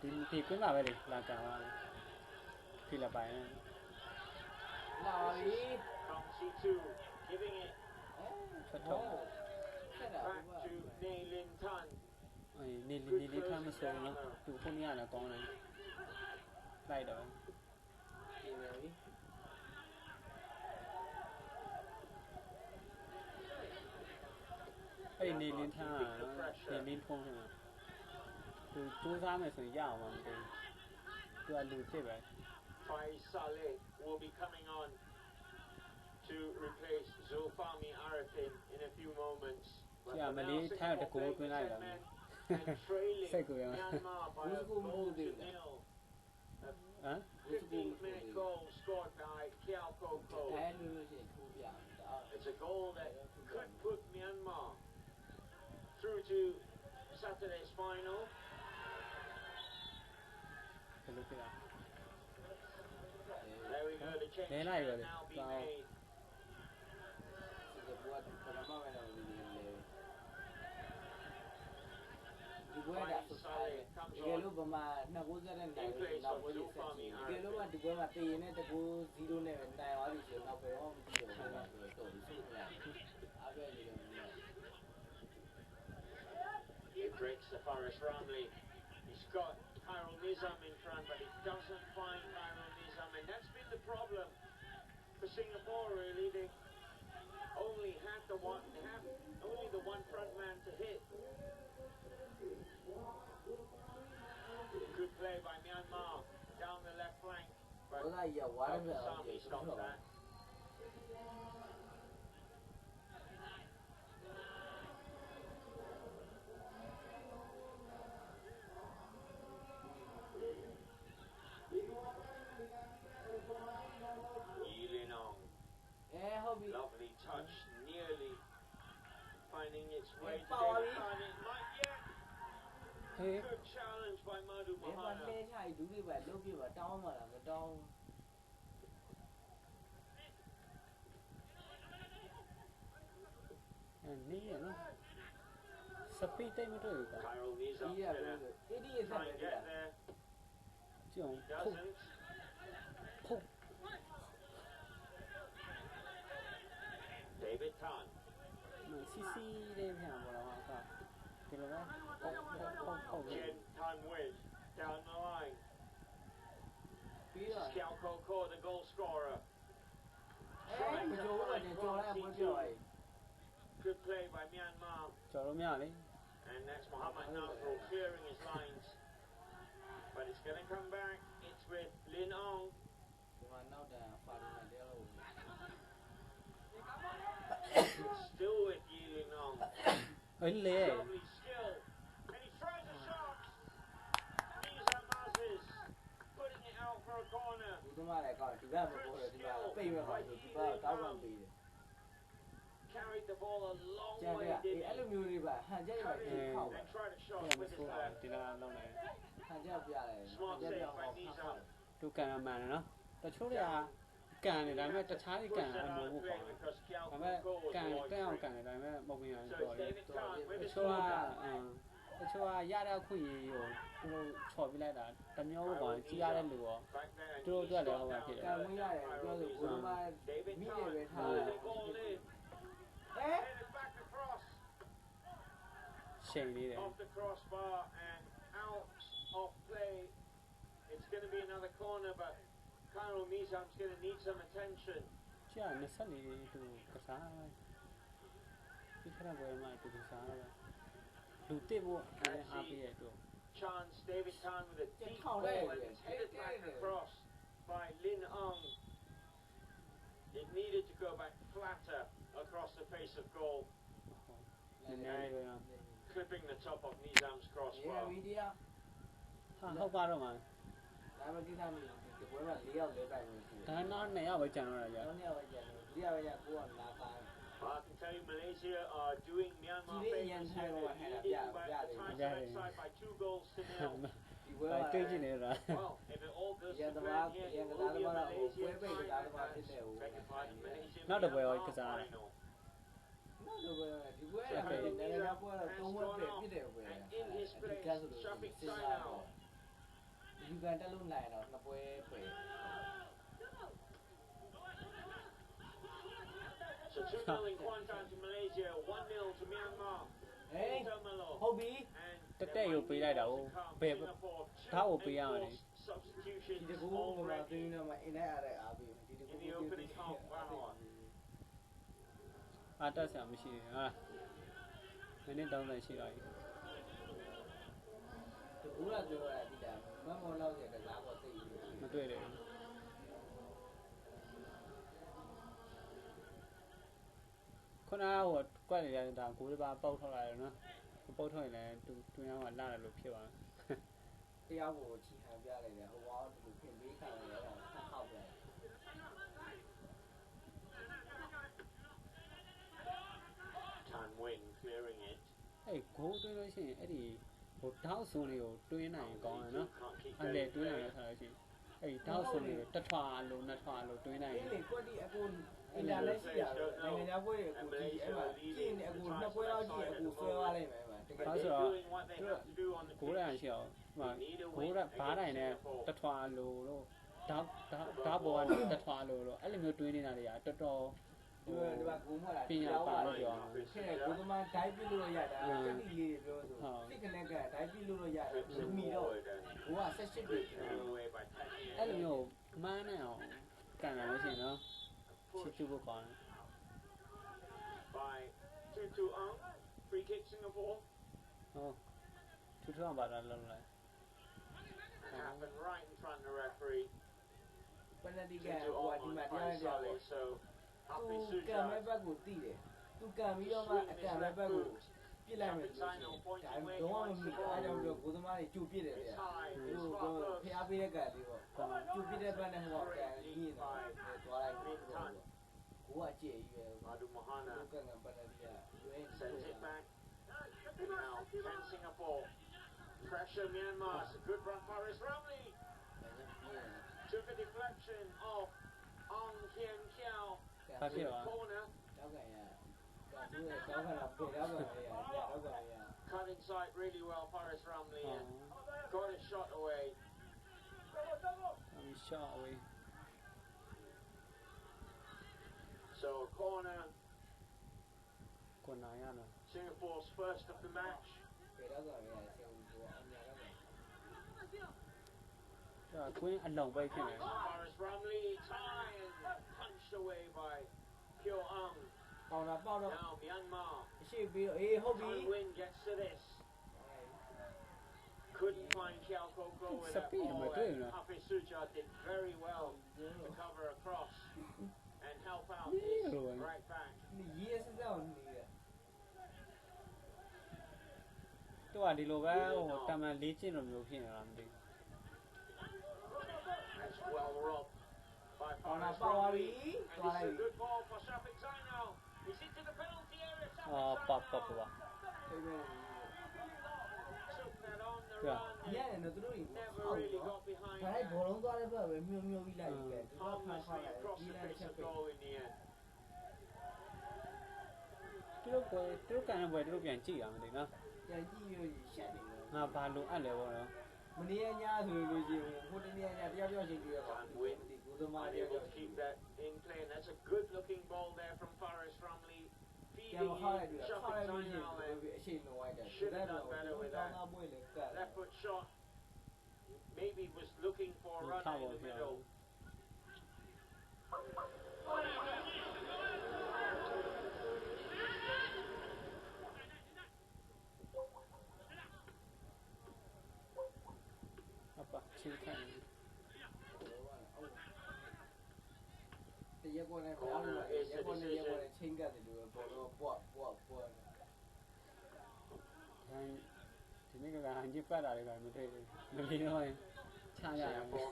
ဒီကွင်းမှာပဲလေလာကန်သွားဖိလစ်ပိုင် လာပြီ Kong C2 giving it ထွက်ထုတ် ဆက်တာ back to Nay Lin Tan. နေလေးထားမစိုးနော်သူခုနကလည်းကောင်းတယ်လိုက်တော့ ဒီမယ်ပြီ အဲ့နေလင်းထားနေလင်းထုံးတယ်သူစူးစမ်းမယ်ဆိုရင်ရအောင်မသိဘူးသူကလူဖြစ်ပဲ Faiz Saleh will be coming on to replace Zulfami Arifin in a few moments. But Yeah, for now, Malay time to Singapore go playing tonight, 10 men and trailing Say go, yeah. Myanmar by a Who's goal to going to nil. ဟမ် 15th-minute goal scored by Kyaw Ko ဒါ Htut. လို့လို့ရှိရင်ထိုးပြဒါ It's a goal that could put Myanmar through to Saturday's final. ဘယ်လိုဖြစ်လဲ There we go, the change Then can I will. now be Wow. made. ဒီကွာဒီပရမဝဲတော့ဒီကွာဒါဆိုဆိုင်ဒီလိုဗမာ290နဲ့နိုင်နောက်ပွဲလေးဆက်ကြည့်ဒီလိုကဒီကွာမှာတည်ရင်နဲ့တကူ0နဲ့နိုင်သွားပြီဆိုတော့ဘယ်တော့မှမကြည့်တော့ဘူးတော့ဒီဆိုရအားပဲလေ It breaks the Forest Ramley. He's got Khairul Nizam in front, but he doesn't find Khairul Nizam, and that's been the problem for Singapore. Really, they only had only the one front man to hit. yeah, whatever. Sami stops that. Lovely touch, nearly finding its way to David Khan. It might yet. Good challenge by Madhu Mahana. Speed time it is. Kyril Nizam try and get there. Doesn't. David Khan. Jen Khan wins down the line. Kyaw the goal scorer. Trying to find good play by Myanmar. And that's Muhammad Nazrul clearing his lines. But it's going to come back. It's with Lin Ong. Still with Yi Lin Ong. Lovely skill. And he tries a shot. Nizam Aziz putting it out for a corner. Carried the ball a long way, didn't he? And tried a shot with his left. Smart save by Nizam. To cameraman, no? The children can it. I met the Thai can. I met can I met moving on. So I yada queen you chop like that. The new one, Tia and Luo. To the other one here. David ball in. Headed back across. Shady off the crossbar and out of play. It's going to be another corner, but Kyril Nizam's going to need some attention. Yeah, necessarily to Kasara. You can have a mind to Kasara. To Tibo and Abia. Chance David Khan with a deep ball and it's headed back across by Lin Ong. It needed to go back flatter across the face of goal. And clipping the top of Nizam's crossbar. How about a man? I can tell you Malaysia are doing Myanmar favors here. They're leading by the Thai side by 2 goals to 0. Well, if it all goes to plan here, it will be a Malaysian final. Not the way I could say. In his place, Shafiq Sainal. So 2-0 in Kuantan to Malaysia, 1-0 to Myanmar. Hey, Hobby. The day you'll be like that, how will be on it? Substitutions already in the opening half hour. That's a machine. I need down the sheet. Con áo quay lại đảo cú đi ba bao thôi lại nữa, bao thôi này tôi nhau hoàn la là lục phiêu à. Cái áo của chị hàng bia này là không có được quyền bí khảo này là không này. Can win clearing it. Ê, cố tôi nói gì, ấy thì một tháo số liệu tôi này còn rồi nó, anh để tôi này là thời gì, ấy tháo số liệu tất hòa luôn tôi này. Cái này qua đi Apple Indonesia này nhà quê của chị ấy mà, chị này Apple nó quê đó chị Apple xuôi qua đây mà. Đó rồi, cố là chiều mà cố là phá này nè, tất hòa luôn, đá bộ anh tất hòa luôn, ấy là người tôi này là gì à, tất to. Pin là phá rồi. Cái này của tôi mà trái pin luôn vậy đó, cái gì rồi, cái này cái trái pin luôn vậy, mì đâu, của sẽ ship được. Ấy là nhiều má nào, càng là cái gì nữa, chỉ chưa có còn. By 2-2 free kick Singapore. Two-2 about that lần này. Happened right in front of the referee. penalty to can do what on you might by do. Saleh. So Happy Tu Suja can make back good deal. Tu can be on my can make back good. Pick like me. I don't want me. I don't do good money. You beat it. You go pay up the guy. You beat it by the walk and he know. What you Madu Mohana sends it back. Now 10 Singapore. Pressure Myanmar. It's a good run for Paris Ramli. Took a deflection of Ong Kien Kyaw. Corner. Cut inside really well, Paris Ramli, and got his shot away. Shot away. So corner. Singapore's first of the match. Queen alone by Paris Ramli tie and punched away by Kyaw. Now Myanmar. Tan Win gets to this. Couldn't find Kyaw with that ball. Happy Suja did very well to cover across and help out his right back. That's well robbed by Paris Ramli. And this is a good ball for Shafik Zainal. He's into the penalty area. Shafik Zainal. Took that on the run. Never really got behind that. Harmlessly across the face of goal in the end. Unable to keep that in play, and that's a good looking ball there from Paris Ramli. Feeding Shafik Zainal, and should have done better with that. Left foot shot. Maybe was looking for a run in the middle. Corner is the decision. Singapore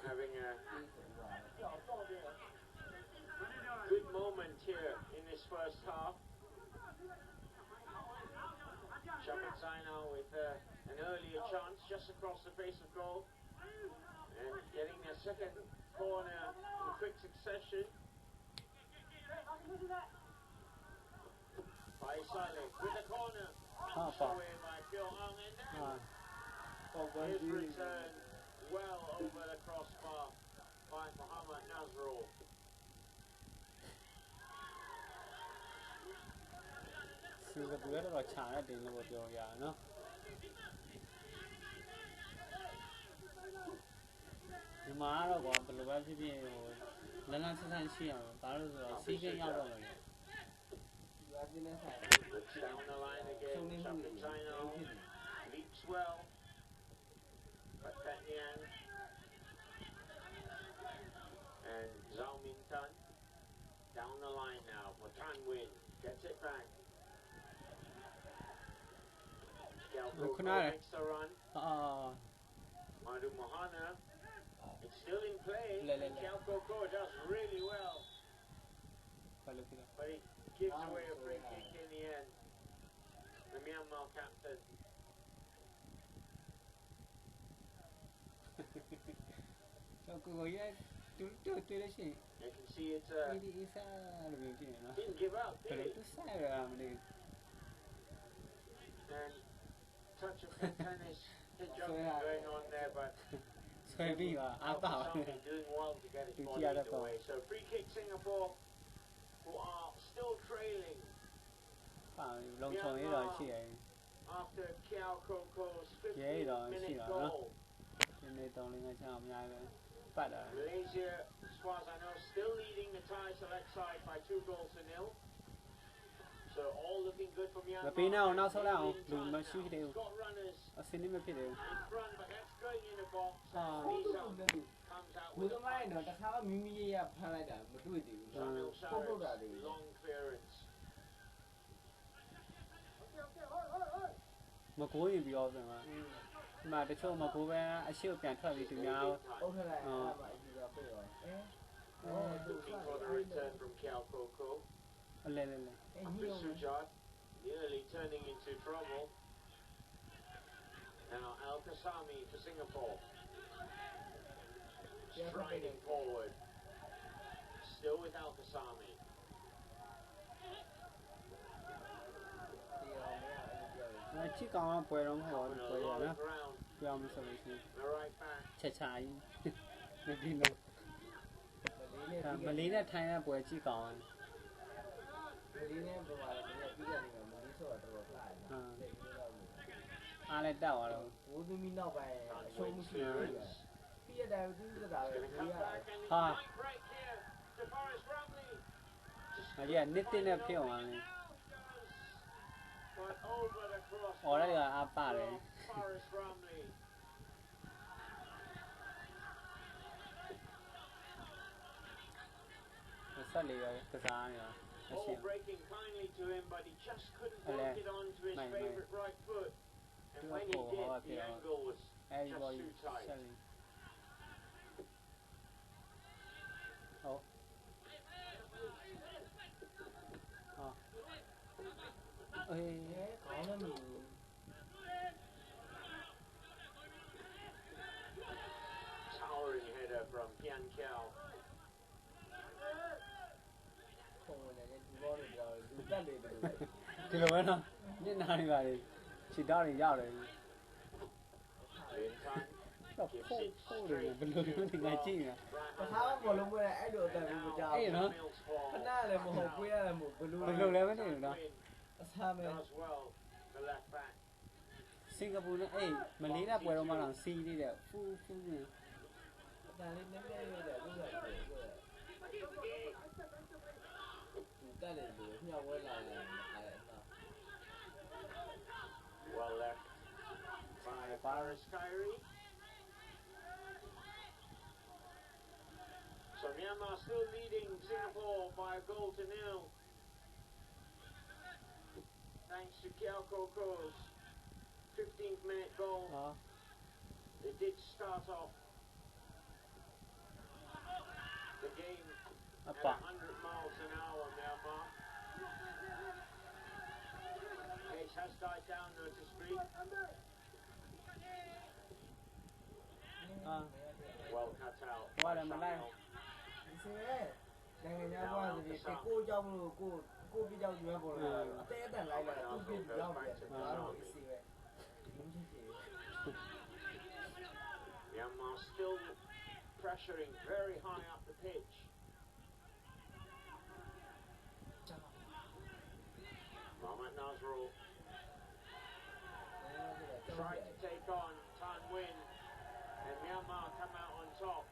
having a good moment here in this first half. Shafik Zainal with an earlier chance just across the face of goal, and getting a second corner in quick succession. By Saleh with the corner, punched away by Kyaw, and then his return well over the crossbar by Muhammad Nazrul. Looks down the line again. Shafik Zainal leaps well. But Petnian and Zhao Mintan down the line now for Tan Win. Gets it back. Kyaw makes the run. Madu Mohana. It's still in play. Kyaw does really well. But he gives away a free kick in the end. The Myanmar captain. You can see it didn't give up, did it? And touch of tennis hit jumping going on there, but doing well to get his body away. So free kick Singapore, who are still trailing. Myanmar, after Kyaw 15-minute goal. Malaysia, as far as I know, still leading the Thai select side by 2-0. So all looking good for Myanmar. မပေးနဲ့အောင်နောက်ဆုတ်လိုက်အောင်လူမရှိသေးဘူး Got runners အစင်းမဖြစ်သေးဘူး in front, but that's going in the box. ဟာ Lisa comes out ဘု with သ a မိုင်းတော့တခါမှမိမိရဖမ်းလိုက်တာမတွေ့သေးဘူး Samuel ပုတ်ပုတ်တာ Sarris, တွေ long clearance. မကိုးရင်ပြီးတော့ဆိုမှာဒီမှာတချို့မကိုးပဲအရှိကိုပြန်ထွက်ပြီးသူများ ပုတ်ထလိုက်အဲ့မှာအယူကပြေရောLooking for the return from Kyaw. အလဲလဲ ညီအောင် Sujat nearly turning into trouble. Now Al Kasami for Singapore. Striding forward. Still with Al Kasami. ချစ်ကောင်ကပွဲတော့မဟုတ် On ဘူး a ပွဲရ lot နော် of ground. ပြောင်းမဆိုလို့ရှိရင် The right back. ချက်ချာကြီးမပြီးလို့မလေးနဲ့ထိုင်းတဲ့ပွဲကြည့်ကောင် မလေးနဲ့ပုံမှန်လည်းပြီးရတယ်မလေးဆိုတာတော်တော်လှတယ်အားလည်းတက်သွားတော့ ဘိုးသမီးနောက်ပိုင်းအရှုံးမရှိဘူးပြီးရတဲ့သူစတာပဲ Come ပြီးရ back and Ha. might break here. To Forrest Rumley. အကြီးကနစ်တင်နဲ့ဖြစ်အောင်လေ But over the cross. အော်လည်းအားပါတယ် Forrest Rumley. ဆက်လေးရကစားနေတာအရှိ Ball breaking kindly to him, but he just couldn't work it on to his favourite right foot. And when he did, the angle was just everybody too tight. ဆက်လေးဟုတ်အေး ခေါင်းလည်းမူ Towering header from Kyaw. ပုံဝင်နေဒီဘောတွေပြောလူတက်လေတယ် ဒီလိုပဲနော်ညနာနေပါလေခြေတောက်တွေရောက်တယ် Meantime, တော့ဖိုးဖိုးတယ်ဘယ်လိုလုပ်နေငါကြည့်နေတာ တခါမှဘောလုံးပွဲအဲ့လိုအတက်ဘူးမကြောက် အေးနော် Mill's ball. ခဏလည်းမဟုတ်ကိုရတယ်မဟုတ်ဘလူး ဘယ်လိုလဲမသိဘူးနော် Win အစားမဲ does well, the left back. စင်ကာပူနဲ့အေးမလေးနဲ့ပွဲတော့မှတော့စီးသေးတယ်ဖူးဖူးနေ ဒါလေးနည်းနည်းလေးတယ်လို့ရတယ်သူတက်လေလို့ညှောက်ဝဲလာတယ်အဲ့ Well left by Paris Kyrie. So Myanmar still leading Singapore by a goal to nil. Thanks to Kyaw 15th minute goal. ဟော They did start off the game အ at ပ 100 miles an hour, Myanmar. Pace has died down noticeably. အာ Well cut out. ဟောတယ်မလိုက် ဒီစဲနိုင်ငံခြားဘာလို့ဒီကိုကြောက်မလို့ကိုပြကြောက်ကျွမ်းပေါ်လာအသေးအတန်လိုက်လာသူပြရောက်ပြန်တယ်ဒါတော့အစီပဲဒီမရှိသေး Myanmar still pressuring very high up the pitch. Mohamed Nazrul tried to take on Tan Win, and Myanmar come out on top.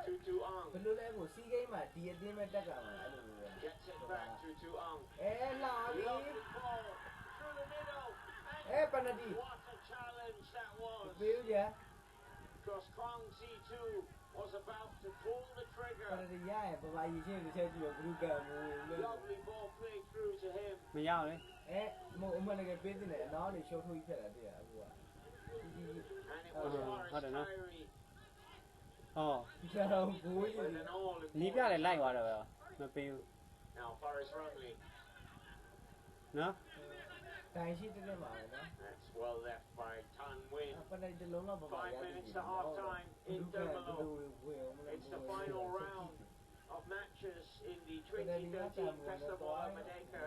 2-2 Ang ဘယ်လိုလဲကိုစီးကိန်းမှာဒီအတင်းမဲ့တက်ကမှာအဲ့လိုပဲ gets it back. 2-2 Ang. လာပြီ Lovely ball through the middle. ပနတီ What a challenge that was. ဘေးဦးကြ Because Kwang C2 was about to pull the ပ trigger. နတီရရင်ပပကြီးချင်းတစ်ချက်ကြည့်တော့ဘလူးကမူလို့ Lovely ball played through to him. မရောက်လေ မို့အမလည်းပေးတယ်အနောက်တွေရှုပ်ထုတ်ကြီးဖြစ်လာတယ်အခုက And it was Forrest I don't know. Kyrie ဟော ကျတော့ဘိုးကြီး with an all နီးပြလည်းလိုက်သွားတော့မပေးဘူး Now Forrest Rumley. နော် တိုင်ရှိတဲ့မှာနော် That's well left by Tan Win. ပနတီလုံးတော့ပပ 5 minutes to half time in Terminal. It's the final round of matches in the 2013 Festival of Merdeka.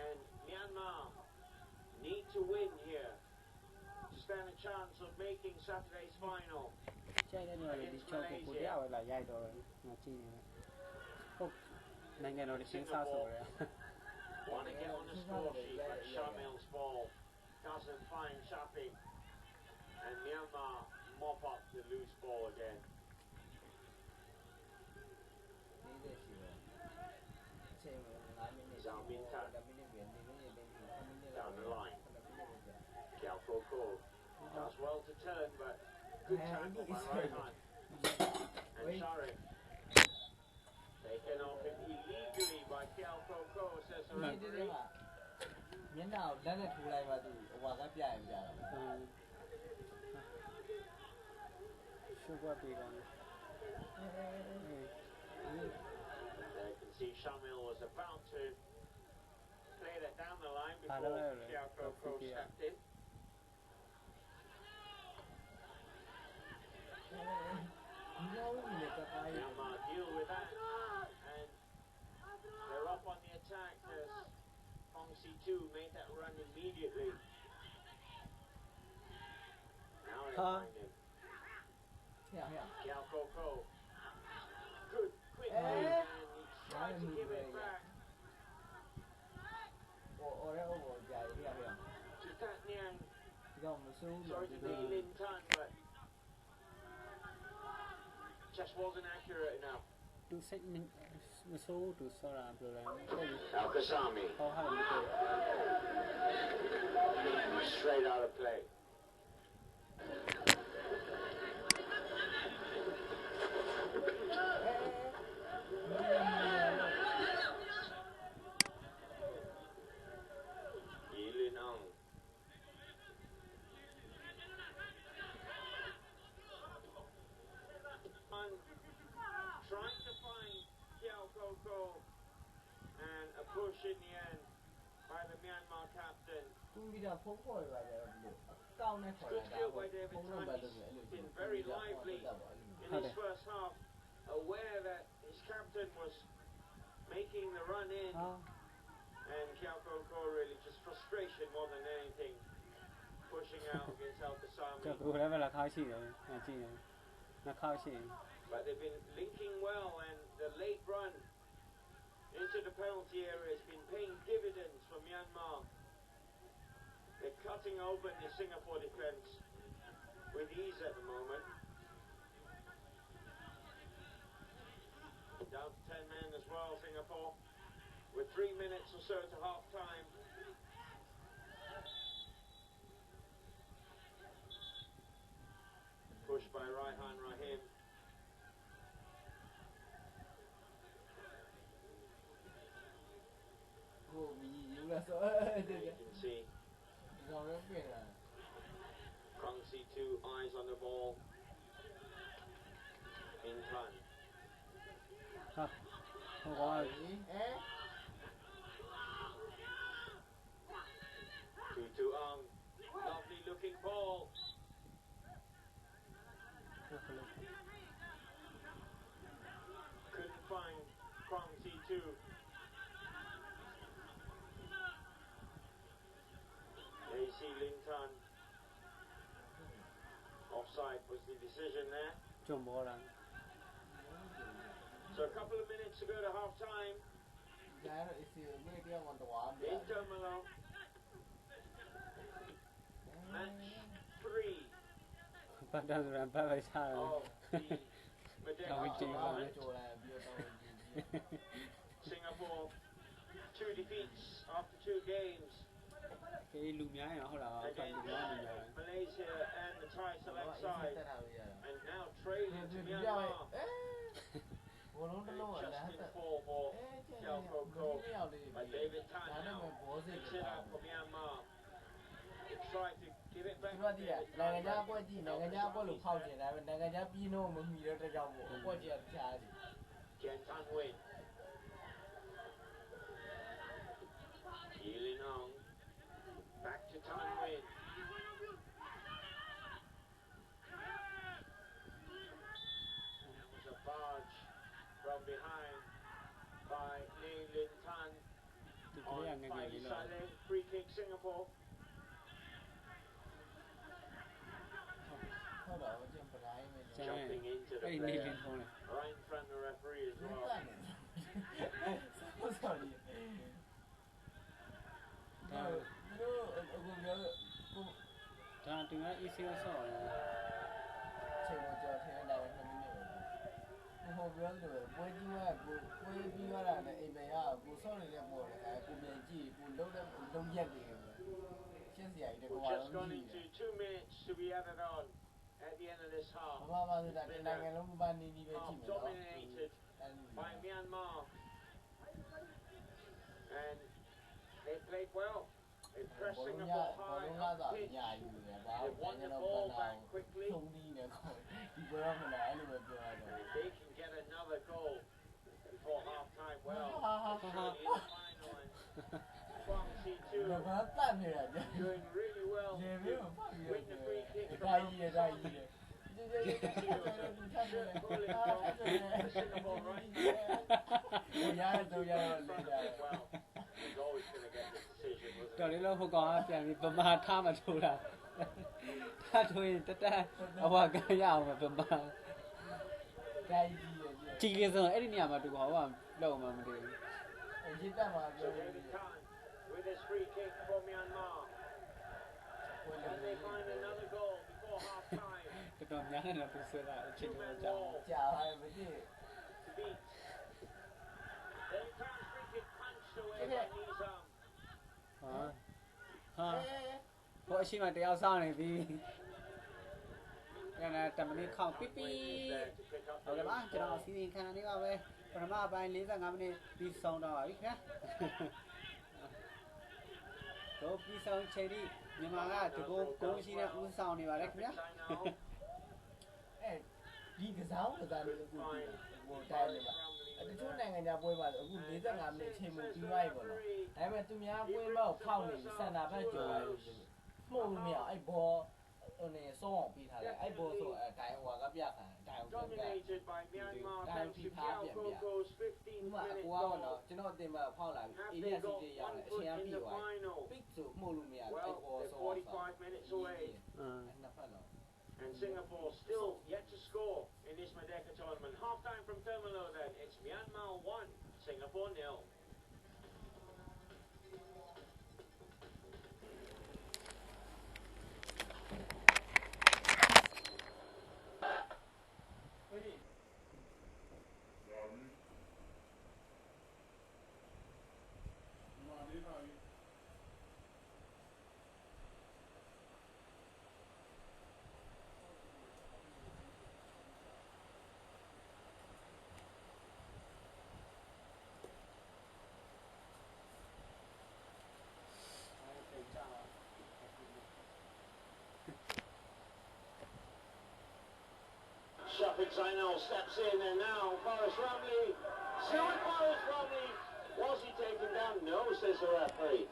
And Myanmar need to win here to stand a chance of making Saturday's final. ကျိုက်တဲ့နေရာလေးချောက်ကိုတရားပဲလာရိုက်တော့တယ်ငါကြည့်နေတယ်ဟုတ်နိုင်ငံတော်ရှင်းစားဆိုရယ် Want to get on the score sheet, but Shamil's ball doesn't find Shapi. And Myanmar mop up the loose ball again. နေတယ်ရှိတယ်အချိန်9မိနစ် Ko does well to turn, but good tackle by Raihan. And Sharif taken off him illegally by Kyaw, says the referee. မျက်နှာကိုလက်နဲ့ထိုးလိုက်မှသူဟိုကပြရင်ပြတာရှုပ်ွက်ပေးကောင်းတယ် You can see Shamil was about to play that down the line before Kyaw stepped in. Myanmar deal with that, and they're up on the attack as Kong Si-tu made that run immediately. Now they find him. Kyaw, good, quick move, and he tried to give it back to Tat Niang. Sorry to be Lin Tan, but just wasn't accurate enough. သူစိတ်မဆိုးသူဆောတာပြောတယ်ဟုတ်ပြီ Al-Qasami. ဟောဟာလည်းမတွေ့ Straight out of play. Trying to find Kyaw and a push in the end by the Myanmar captain. Good skill by David Tan. He's been very lively in his first half, aware that his captain was making the run in, and Kyaw really just frustration more than anything, pushing out against Al-Qasami. But they've been linking well, and the late run into the penalty area has been paying dividends for Myanmar. They're cutting open the Singapore defence with ease at the moment. Down to 10 men as well, Singapore, with 3 minutes or so to half time. Pushed by Raihan Rahim. You can see Kong Si-tu eyes on the ball in time. 2 Ang, lovely looking ball. Couldn't find Kong Si-tu. There you see Lin Tan. Offside was the decision there. So a couple of minutes to go to half time. Inter Milan. Match 3 of the Merdeka. Singapore, 2 defeats after 2 games. Against Malaysia and the Thai select side, and now trailing to Myanmar. Just in fall for Kyaw, but David Tan now picks it up for Myanmar. They try to give it back. Can Tan win? Lin Ong. Back to Tan Win. That was a barge from behind by Lin Tan on Faidi Saleh. Free kick Singapore. Jumping into the player right in front of the referee as well. ဒါတင်က easy ဆော့တယ်ချိန်မကြော်ထင်းတာပဲ2မိနစ်ပဲဟိုပြောလို့ပွဲကြီးကကိုပွဲပြီးသွားတာနဲ့အိမ်မရကိုဆော့နေတဲ့ပေါ်တယ်အဲကိုမြင်ကြည့်ကိုလုံးရက်နေတယ်ရှ We've just gone into 2 minutes to be added on at the end of this half. Half dominated by Myanmar. And they played well. They pressed Singapore high up pitch. They won the ball back quickly. And if they can get another goal before half time, well, it's really the final. And C2 doing really well to win the free kick from Singapore right well. He's always going to get the decision, wasn't he? တော်လေးလုံးဟိုကောင်ကပြန်ပြီးဗမာထားမထိုးတာထားထိုးရင်တက်တက်အဝကရအောင်ဗမာကြည်လေးစုံအဲ့ဒီနေရာမှာတူဟောကလောက်မှမသိဘူး So here they come with this free kick for Myanmar. Can they find another goal before half time? တော်တော်များနေတော့သူဆွဲတာအချိန်တော့ကြာ To beat. There comes free kick punched away by Nizam. ဟာဟိုအရှိမတယောက်ဆောင်နေပြီအဲ့ဒါတမနစ်ခေါက်ပီပီဟုတ်ကဲ့ပါကျွန်တော်စီစဉ်ခံနေပါပဲပထမပိုင်း45မိနစ်ပြီးဆုံးတော့ပါပြီခင်ဗျာတို့ပြီးဆုံးချိန်ထိမြန်မာကတကူကိုရှိတဲ့ဦးဆောင်နေပါတယ်ခင်ဗျာဒီကစားကစားလို့အခုဟိုတိုင်းနေပါတချို့နိုင်ငံခြားပွဲမှာအခု45မိနစ်ချိန်မှုပြီးသွားပြီပေါ့နော်ဒါပေမဲ့သူများပွဲမှာဖောက်နေစန္ဒာဘက်ကျော်လာလို့မှုလို့မရအဲ့ဘောဟိုနေစောအောင်ပြီးထားတယ်အဲ့ဘောဆိုအတိုင်းဟိုကပြခံအတိုင်းဟိုက Dominated by Myanmar. Thanks to Kyaw goes 15 minutes goal. ကျွန်တော်တင်မှာဖောက်လာပြီအေးရစီတီရောက်တယ်အရှင်အပြည့်သွားပိတ်ဆိုမှုလို့မရအဲ့ဘောဆို 45 minutes away. နှစ်ဖက်တော့ And Singapore still yet to score in this Merdeka tournament. Half time from Terminal then. It's Myanmar 1, Singapore 0. Shafik Zainal steps in and now Boris Ramley. Still with Boris Ramley. Was he taken down? No, says the referee.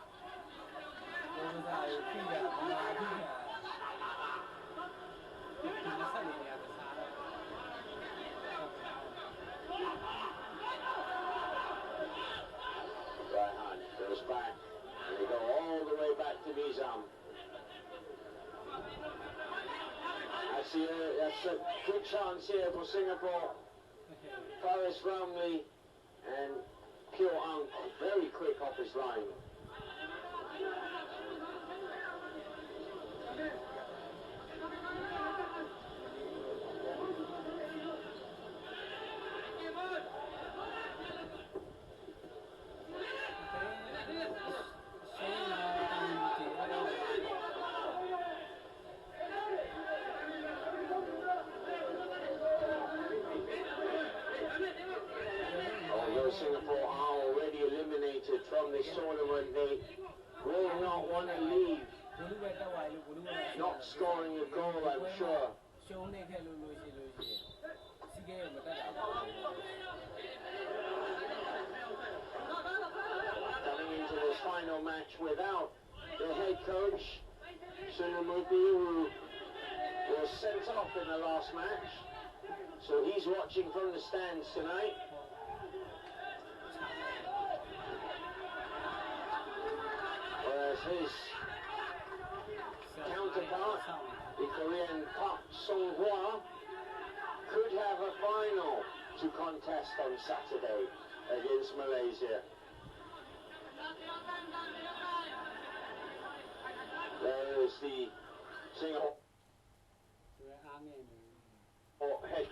Right hand goes back and they go all the way back to Nizam. That's a good chance here for Singapore. Faris Ramley and Kyaw very quick off his line. Singapore are already eliminated from this tournament. They will not want to leave not scoring a goal, I'm sure. Coming into this final match without the head coach, Sunamurthy, who was sent off in the last match. So he's watching from the stands tonight. His counterpart, the Korean Park Sung-hwa, could have a final to contest on Saturday against Malaysia. There is the Singapore head.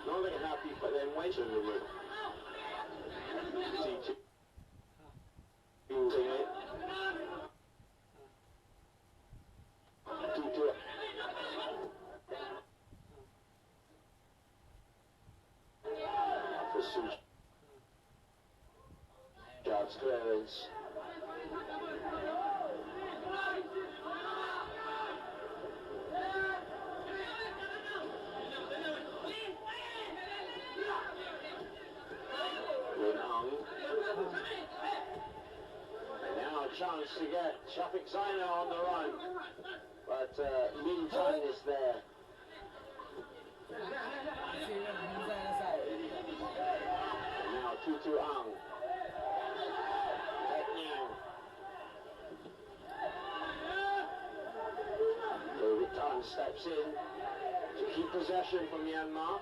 Not looking happy, but then wait a minute. C2. confidence. And now a chance to get Shafik Zaina on the run, but Min Tan is there. And now Tutu Ang. David Tan steps in to keep possession for Myanmar.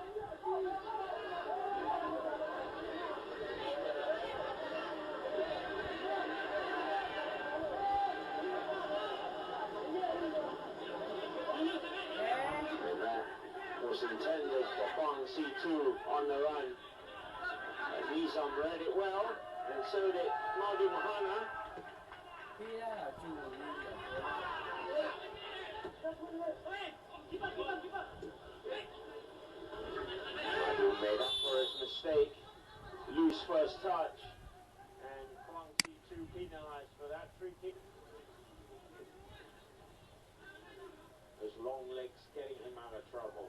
Was intended for Fong C2 on the run. Nizam read it well, and so did Maldi Mahana. Madu made up for his mistake, loose first touch, and Fong C2 penalized for that free kick. His long legs getting him out of trouble.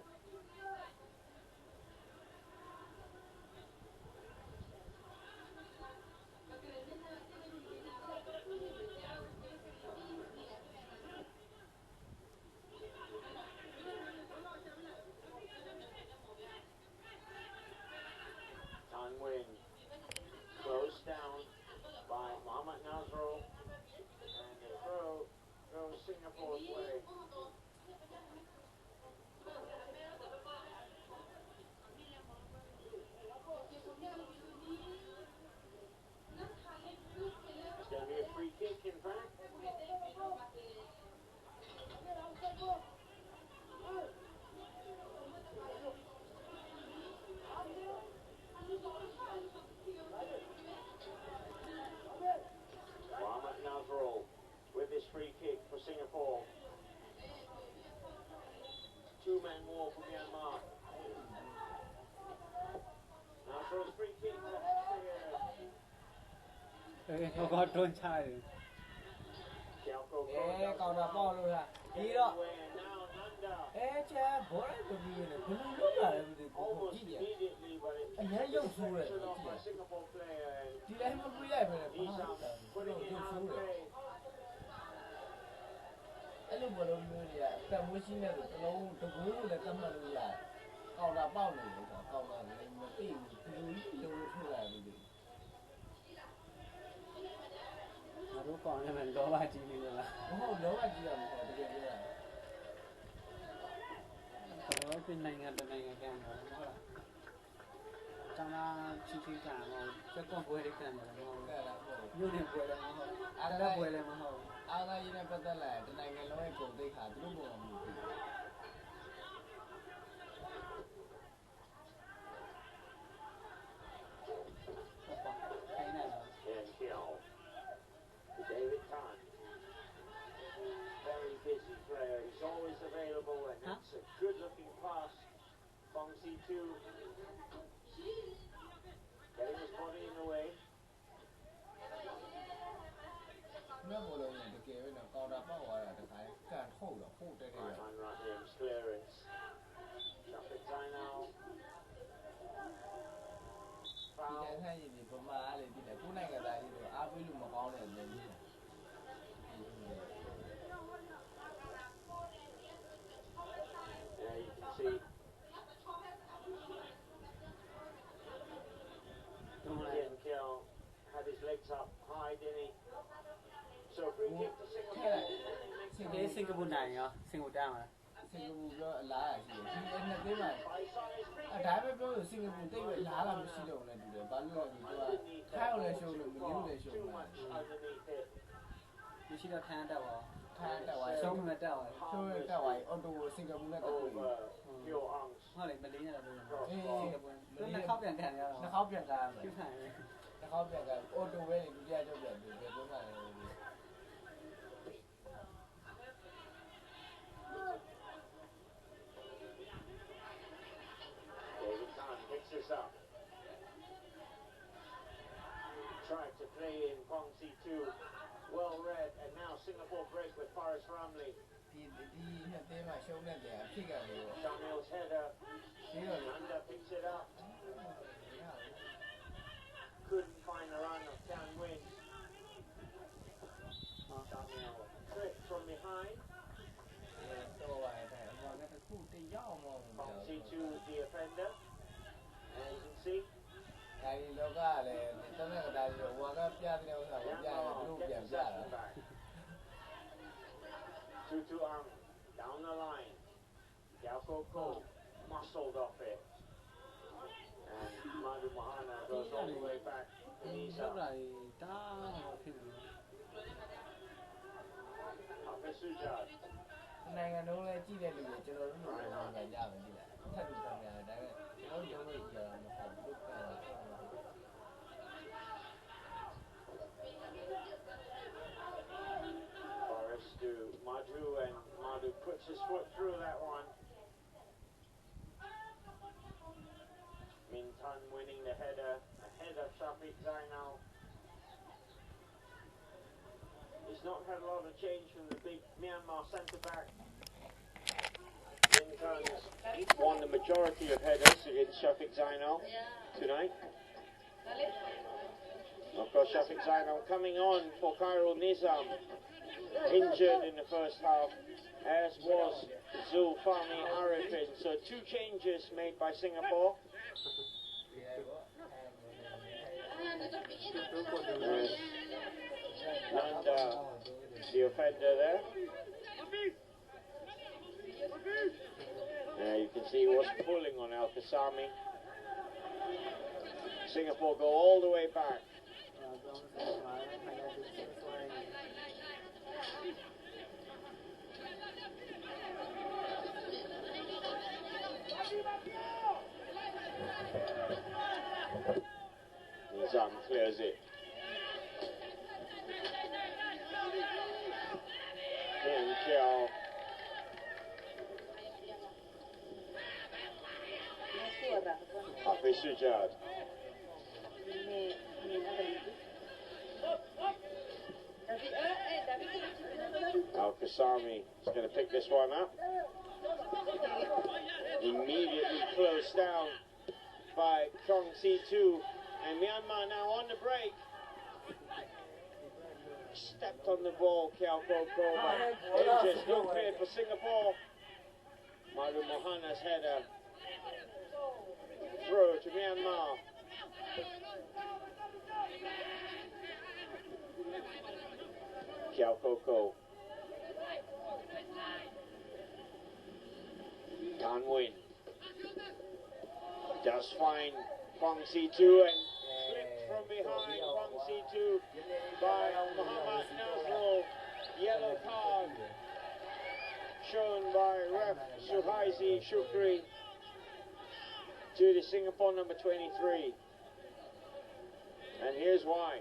Tan Win closed down by Mohamed Nazrul, and the throw goes Singapore's way. It's going to be a free kick, in fact. Mohamed Nazrul with this free kick for Singapore. 2 men more for Myanmar. Nazrul's free kick. Don't try. Kyaw Ko Htut. Còn là bò luôn à. Đi đó. Cha, bố đấy còn đi này. Cứ lúc là cũng gì vậy? Anh nhớ dùng số rồi. Đi đây mà quý đây phải dùng số rồi. Anh lúc bữa đâu như vậy, ta muốn xin này được lâu, tôi cũng là tâm là như vậy. Còn là bao này, còn là một cái lâu thôi là được. Nó còn là mình đổ ba chi đi rồi. Không, đổ ba chi là một cái gì vậy? Đó bên này càng rồi nó là trong là chi cả rồi chắc con quay đi càng rồi như này quay là mà không ăn đã quay là mà không ăn cái gì này bắt đầu là cái này cái lối cổ tay khá đúng không? cái này là Kyaw. David Tan. Very busy player. He's always available, and it's a good-looking pass. Fong C2 getting his body in the way. Nó bộ đồ này kìa nó còn đã bao gọi là cái càng khô đây này. Rahman Rahim's clearance. Shafik Zainal. Foul. Thì thay vì bấm má thì này cú này người ta đi rồi áp với luôn mà con này như thế. Yeah, you can see. Again, Kyaw had his legs up high, didn't he? So free kick to Singapore. cái Singapore này nhá, Singapore mà Singapore lá à gì? Thì anh thấy mà. Đá với bố Singapore tây vậy lá làm gì đâu này được bao nhiêu là theo là show được mình những show mà. như là than đâu à? Than đâu à? Show mà đâu à? Show đâu à? Auto Singapore này đâu rồi? Hoa lại mình lý là được. Singapore. Nó khóc biển cả nhau. Nó khóc biển cả. Chứ phải. Nó khóc biển cả. Auto với thì đi cho biển được cái này. David Tan picks this up. Tried to play in Fong C2. right. Samuel's header. Nanda picks it up. Couldn't find a run of Can Win. Samuel trick from behind. See to the offender. And you can see. Myanmar get possession back. Tutuang down the line. Kyaw muscled off it. And Madu Mahana goes all the way back to Nisa. Sujad. နိုင်ငံလုံးလဲကြည့်တဲ့လူတွေကျွန်တော်တို့နိုင်ငံကြမယ်ကြည့်လိုက်ထပ်ပြီးဆောင်ရတယ်ဒါပေမဲ့ကျွန်တော်ရုံးလို့ကြည့်ရတာမဟုတ်ဘူးလို့ပြောတာ Forrest to Madhu, and Madhu puts his foot through that one. Mintan winning the header ahead of Shafiq Zainal. He's not had a lot of change from the big Myanmar centre-back. Mintan's won the majority of headers against Shafiq Zainal tonight. Of course, Shafiq Zainal coming on for Khairul Nizam, injured in the first half, as was Zulfami Arifin. So 2 changes made by Singapore. Nanda, the offender there. You can see he was pulling on Al Kasami. Singapore go all the way back. Nizam clears it. And Kyaw. Hafiz Sujad. Al Kasami is going to pick this one up. Immediately closed down by Kong C2, and Myanmar now on the break. Stepped on the ball, Kyaw, but just no clear for Singapore. Madu Mohana's header. Throw to Myanmar. Kyaw can't win. Does find Kwang C2 and slipped from behind Kwang C2 by Muhammad Nazrul. Yellow card shown by Ref Suhaisi Shukri to the Singapore number 23. And here's why.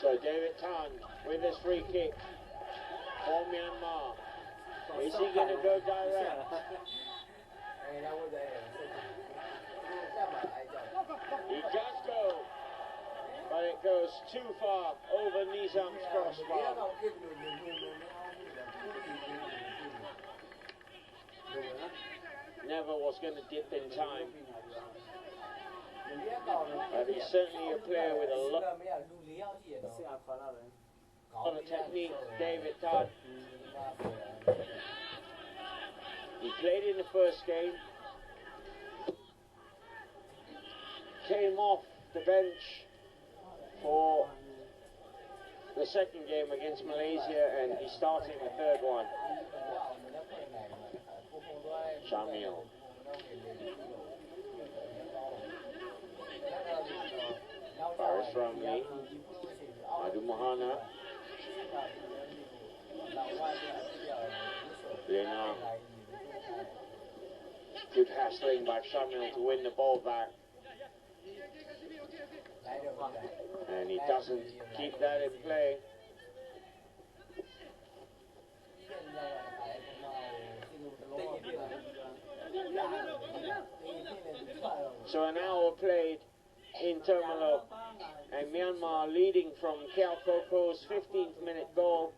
So David Tan with his free kick for Myanmar. Is he going to go direct? He does go, but it goes too far over Nizam's crossbar. Never was going to dip in time. But he's certainly a player with a lot of technique, David Todd. He played in the first game, came off the bench for the second game against Malaysia, and he's starting the third one. Shamil. Faris Ramli. Madu Mohana. Lena. Good hassling by Shamil to win the ball back. And he doesn't keep that in play. So an hour played in Terminal, and Myanmar leading from Kyaw 15th minute goal.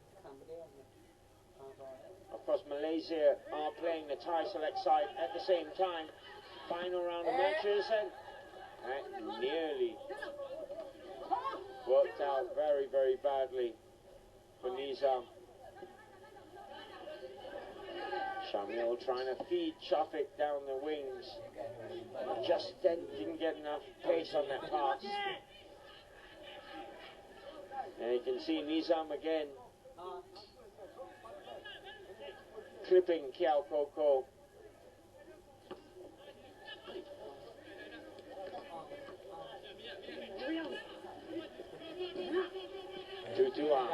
Of course, Malaysia are playing the Thai select side at the same time. Final round of matches, and that nearly worked out very, very badly for Nizam. Shamil trying to feed Shafik down the wings. Just didn't get enough pace on that pass. And you can see Nizam again clipping Kyaw Koko. Tutuang.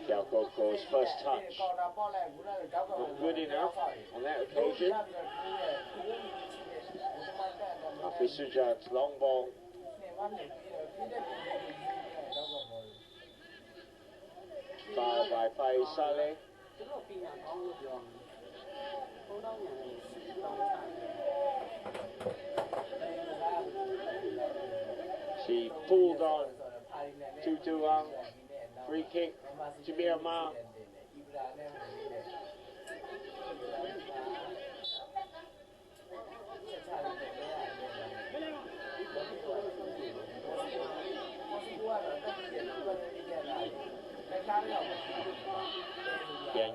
Kyaw Koko's first touch not good enough on that occasion. Hafiz Sujat's long ball. Foul by Faiz Saleh. She pulled on Tutuang. Free kick to Myanmar.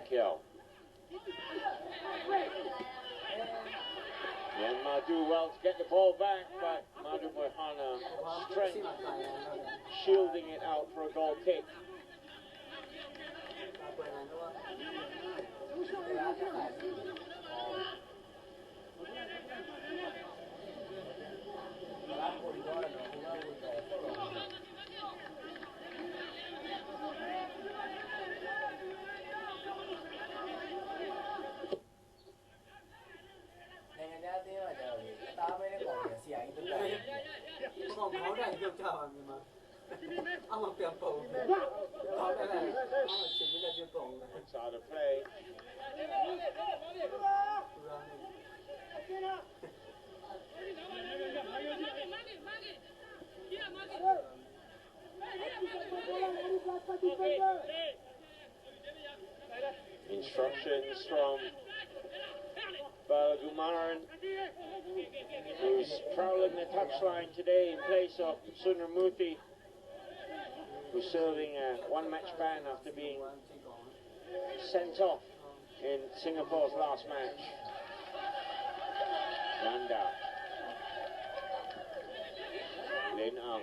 Kyaw. Myanmar do well to get the ball back, but Madu Mohana strength shielding it out for a goal kick. It's out of play. Instructions from Balagumaran, who's prowling the touchline today in place of Sunramurthy, who's serving a one-match ban after being sent off in Singapore's last match. Nanda. Lin Ang.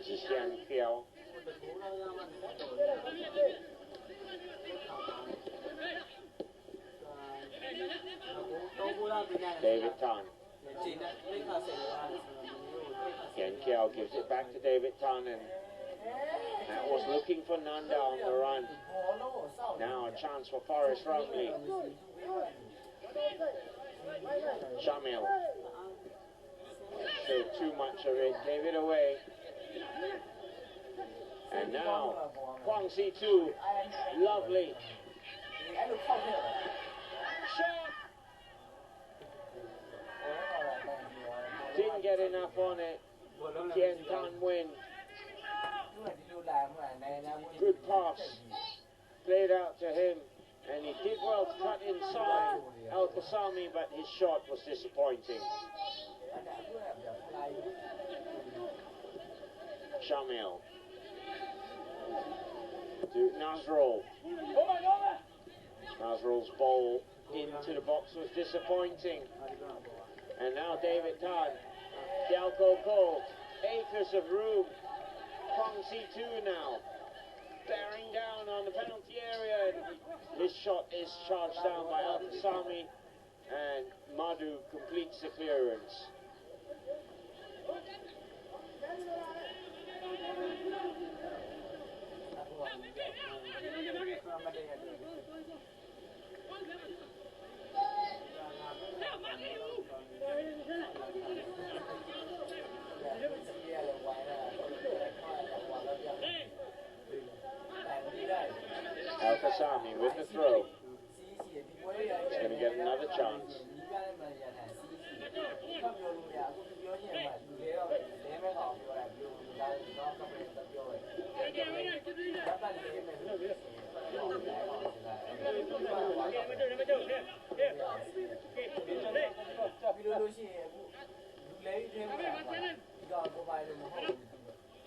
Zhixiang Kyaw. David Tan. Again, Kyaw gives it back to David Tan, and that was looking for Nanda on the run. Now a chance for Forrest Rumley. Shamil. Still too much of it, gave it away. And now, Kwang Si-tu, lovely. Shot! Didn't get enough on it. Tien Tan win. Good pass. Played out to him. And he did well to cut inside Al-Qasami, but his shot was disappointing. Shamil. To Nazrul. Nazrul's ball into the box was disappointing. And now David Tan. Kyaw Koko. Acres of room. Kwang Si-tu now. Bearing down on the penalty area. His shot is charged down by Al-Qasami. And Madu completes the clearance. Kasami with the throw. He's going to get another chance.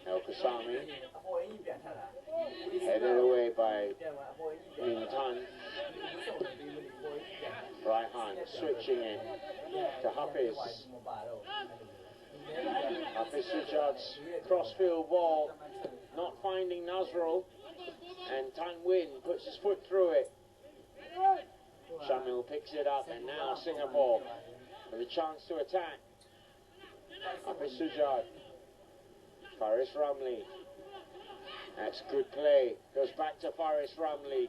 El Kasami headed away by Lin Tan. Right hand switching it to Hafiz. Hafiz Sujat's crossfield ball not finding Nazrul, and Tan Win puts his foot through it. Shamil picks it up, and now Singapore with a chance to attack. Hafiz Sujat, Faris Ramli. That's good play. Goes back to Faris Ramli.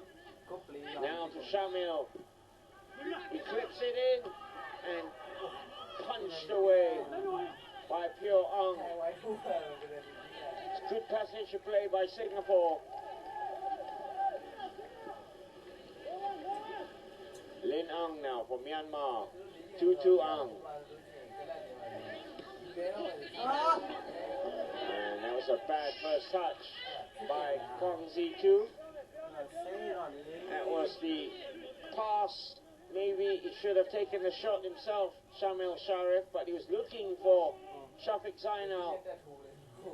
Now to Shamil. He clips it in and punched away by Kyaw. It's good passage of play by Singapore. Lin Ang now for Myanmar. 2-2 Ang. And that was a bad first touch by Kong Zi-tu. That was the pass. Maybe he should have taken the shot himself, Shamil Sharif, but he was looking for Shafiq Zainal.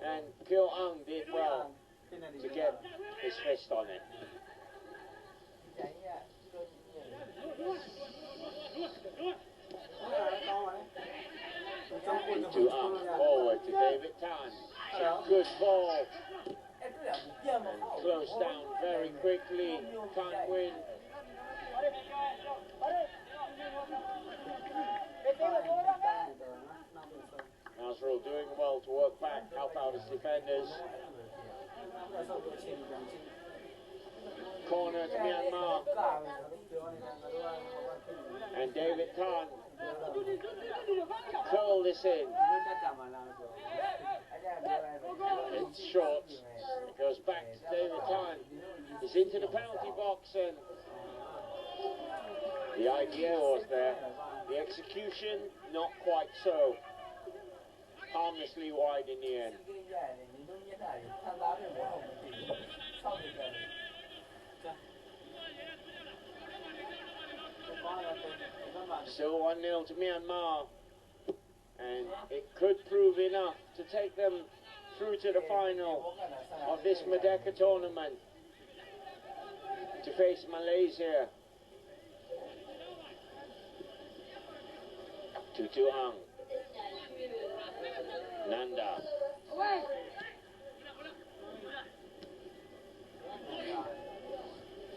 And Kyaw Ang did well to get his fist on it. Into forward to David Tan. It's a good ball. And closed down very quickly. Can't win. Nazrul doing well to work back, help out his defenders. Corner to Myanmar. And David Tan curl this in. It's short. It goes back to David Tan. He's into the penalty box, and the idea was there. The execution, not quite so. Harmlessly wide in the end. Still 1-0 to Myanmar, and it could prove enough to take them through to the final of this Merdeka tournament to face Malaysia. 2-2 Ang. Nanda.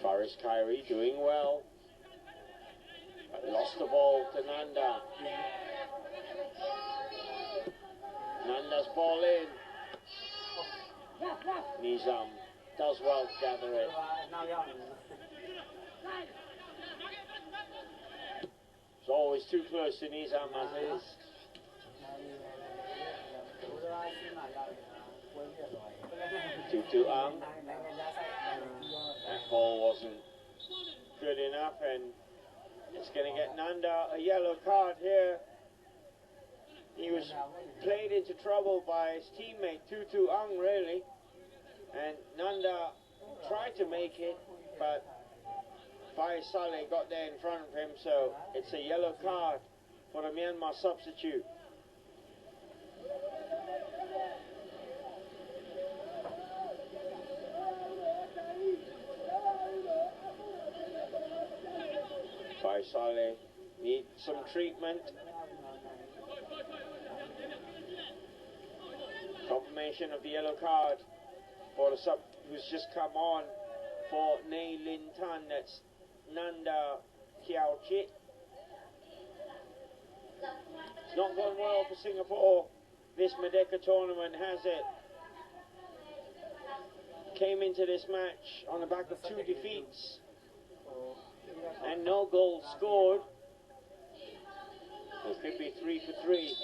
Faris Khairi doing well. But lost the ball to Nanda. Nanda's ball in. Nizam does well to gather it. It's always too close to Nizam as it is. To Ang. That ball wasn't good enough, and it's going to get Nanda a yellow card here. He was played into trouble by his teammate Tutu Ang, really, and Nanda tried to make it, but Faiz Saleh got there in front of him, so it's a yellow card for the Myanmar substitute. Faiz Saleh needs some treatment. Confirmation of the yellow card for the sub who's just come on for Nay Lin Tan. That's Nanda Kyaw. It's not going well for Singapore. This Merdeka tournament, has it? Came into this match on the back of 2 defeats and no goals scored. It could be 3 for 3.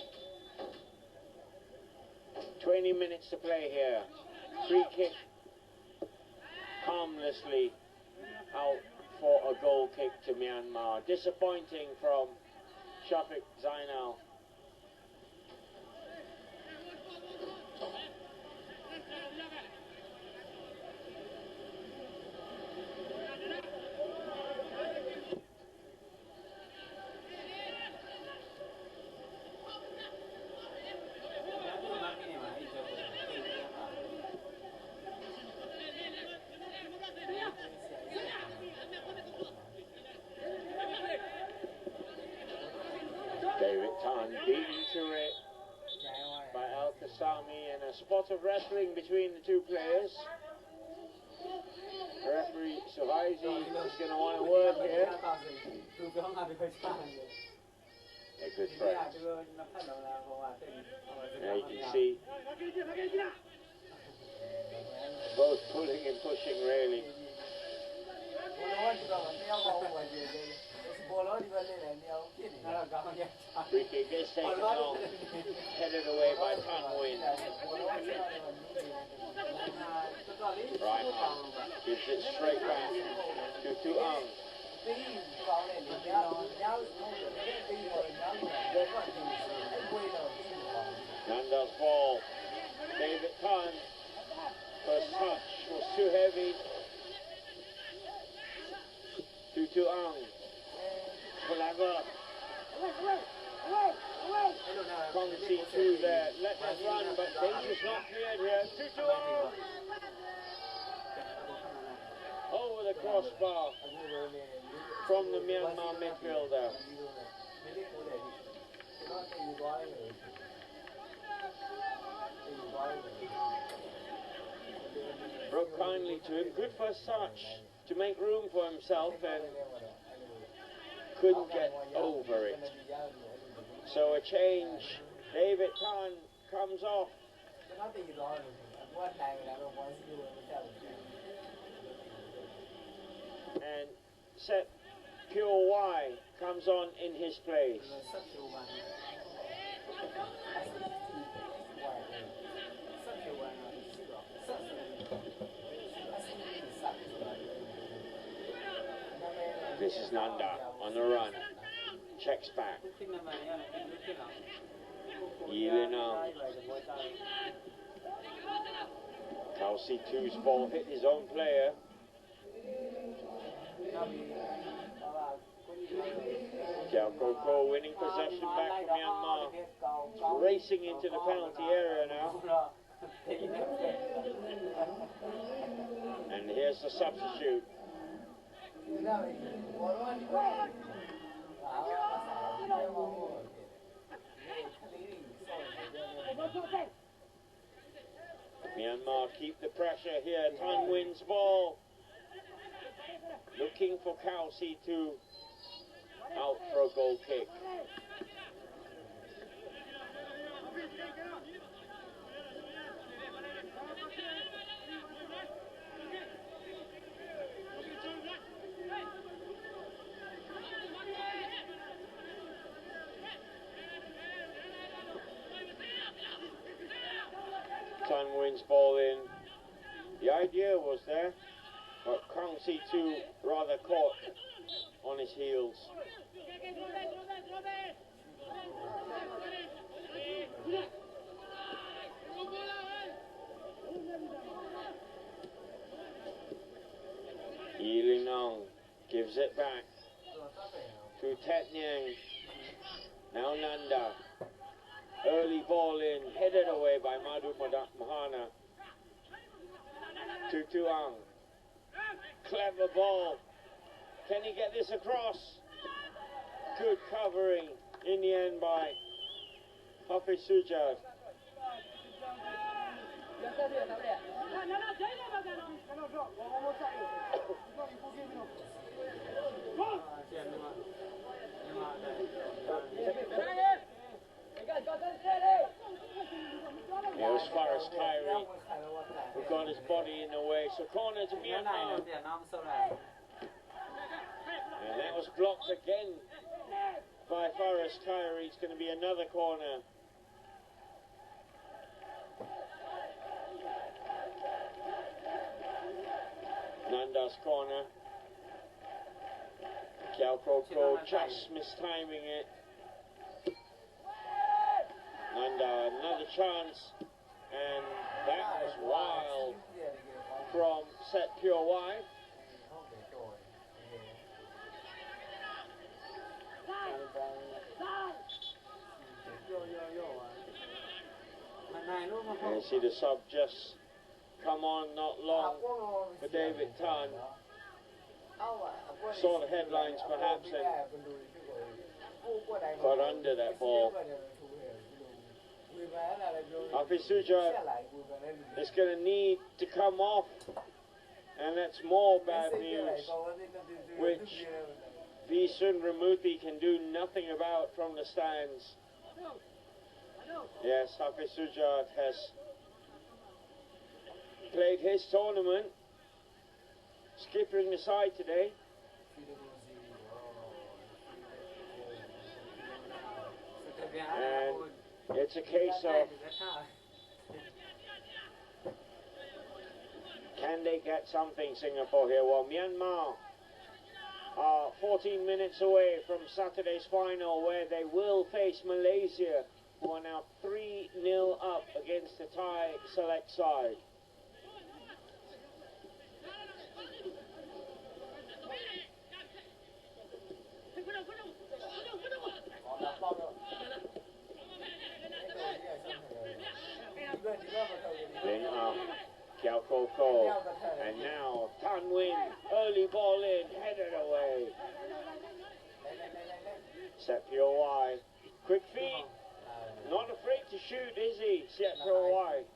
20 minutes to play here. Free kick harmlessly out for a goal kick to Myanmar. Disappointing from Shafiq Zainal. David Tan beaten to it by Al-Qassami, and a spot of wrestling between the two players. Referee Suhaisi is going to want to work here. A good friend. Now you can see both pulling and pushing really. Free kick is taken long, headed away by Tan Nguyen. Right arm gives it straight back to Tuang. Nanda's ball. David Tan. First touch was too heavy. To Tuang. Clever. Can't see through there. Let us run, but danger's not cleared here. Tuang. Over the crossbar from the Myanmar midfielder. Broke kindly to him. Good first touch to make room for himself, and couldn't get over it. So a change. David Tan comes off. And Sep Kyaw comes on in his place. This is Nanda on the run. Checks back. Yilinong. Kyaw Htut's ball hit his own player. Kyaw winning possession back from Myanmar. Racing into the penalty area now. And here's the substitute. Myanmar keep the pressure here. Tan wins ball. Looking for Kyaw Htut out for a goal kick. Tan wins ball in. The idea was there, but Kyaw Htut rather caught on his heels. Yilinong gives it back to Tet Nyang. Now Nanda. Early ball in, headed away by Madhu Mahana. To Tuang. Clever ball. Can he get this across? Good covering in the end by Hafiz Sujad. Here's Forrest Kyrie, who got his body in the way. So corner to Myanmar. And that was blocked again by Forrest Kyrie. It's going to be another corner. Nanda's corner. Kyaw just mistiming it. Nanda, another chance, and that was wild from set pure wide. And you see the sub just come on not long for David Tan. Saw the headlines perhaps and got under that ball. Hafiz Sujat is going to need to come off, and that's more bad news, which Visun Ramuthi can do nothing about from the stands. Yes, Hafiz Sujat has played his tournament, skipping the side today. And it's a case of, can they get something, Singapore here? Well, Myanmar are 14 minutes away from Saturday's final, where they will face Malaysia, who are now 3-0 up against the Thai select side. Then Kyaw, and now Tan Win, early ball in, headed away. Set pure wide, quick feet, not afraid to shoot, is he? Set pure wide.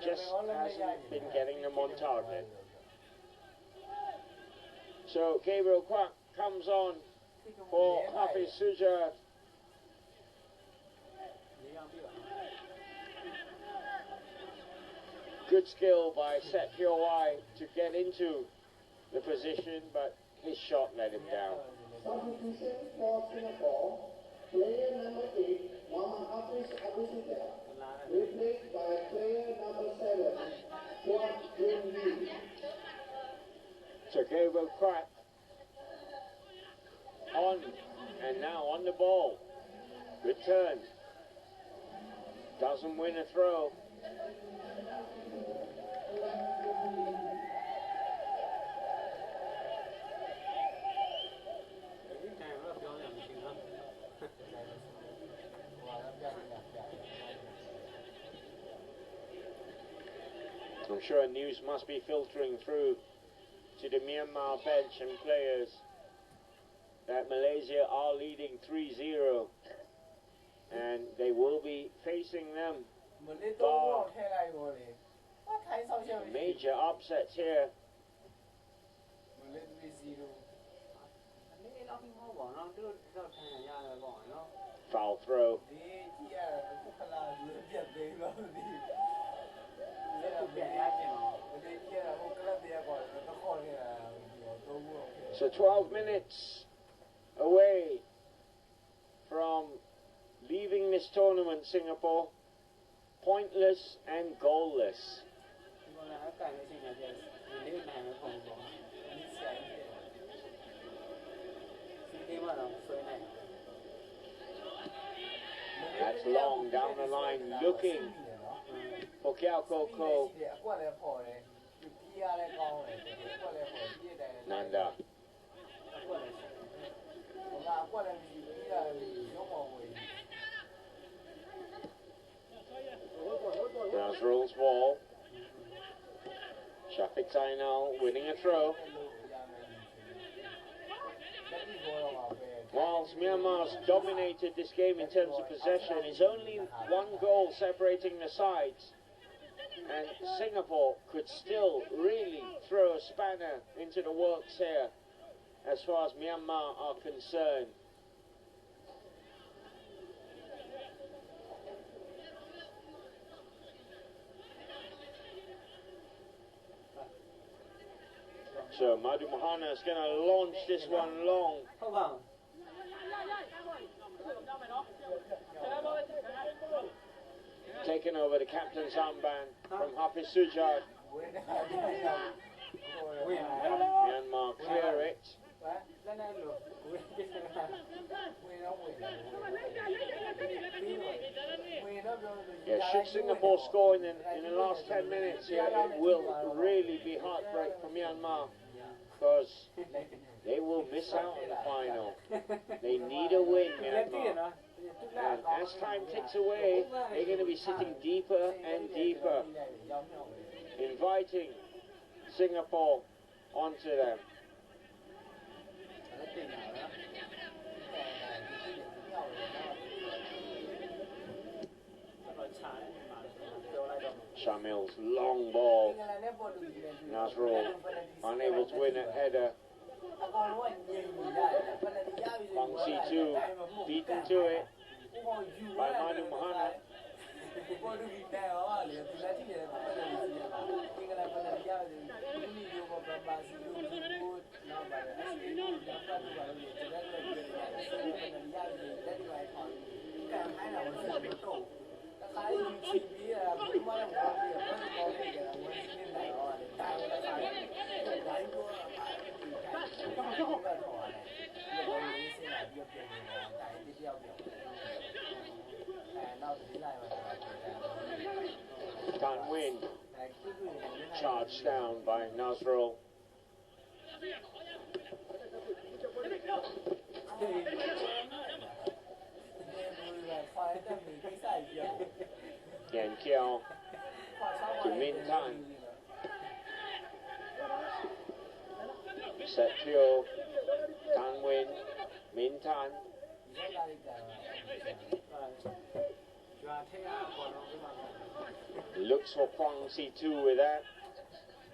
Just hasn't been getting them on target. So Gabriel Kwak comes on for Hafiz Sujat. Good skill by Set Pure Y to get into the position, but his shot let him down. Substitution for Singapore, player number 8, Muhammad Hafiz Sujat, replaced by player number 7, Kyaw Htut. So Gabriel Kwak on, and now on the ball. Good turn. Doesn't win a throw. I'm sure news must be filtering through to the Myanmar bench and players that Malaysia are leading 3-0, and they will be facing them. Major upsets here. Foul throw. So 12 minutes away from leaving this tournament, Singapore. Pointless and goalless. That's long down the line, looking for Kyaw. Nanda. Grounds rules ball. Shafiq Zainal winning a throw. Whilst Myanmar's dominated this game in terms of possession, it's only one goal separating the sides. And Singapore could still really throw a spanner into the works here as far as Myanmar are concerned. So Madu Mohana is going to launch this one long. Taking over the captain's armband from Hafiz Sujat. Myanmar clear it. Yeah, should Singapore score in the last 10 minutes here, it will really be heartbreak for Myanmar, because they will miss out on the final. They need a win, Myanmar. And as time ticks away, they're going to be sitting deeper and deeper, inviting Singapore onto them. Shamil's long ball. Nazrul unable to win a header. Kwang Si-tu beaten to it by Manu Mohana. Can't win. Charged down by Nazrul. Again, Kyaw to Min Tan. Set Pure. Can't win. Min Tan. Looks for Kwang Si-tu with that.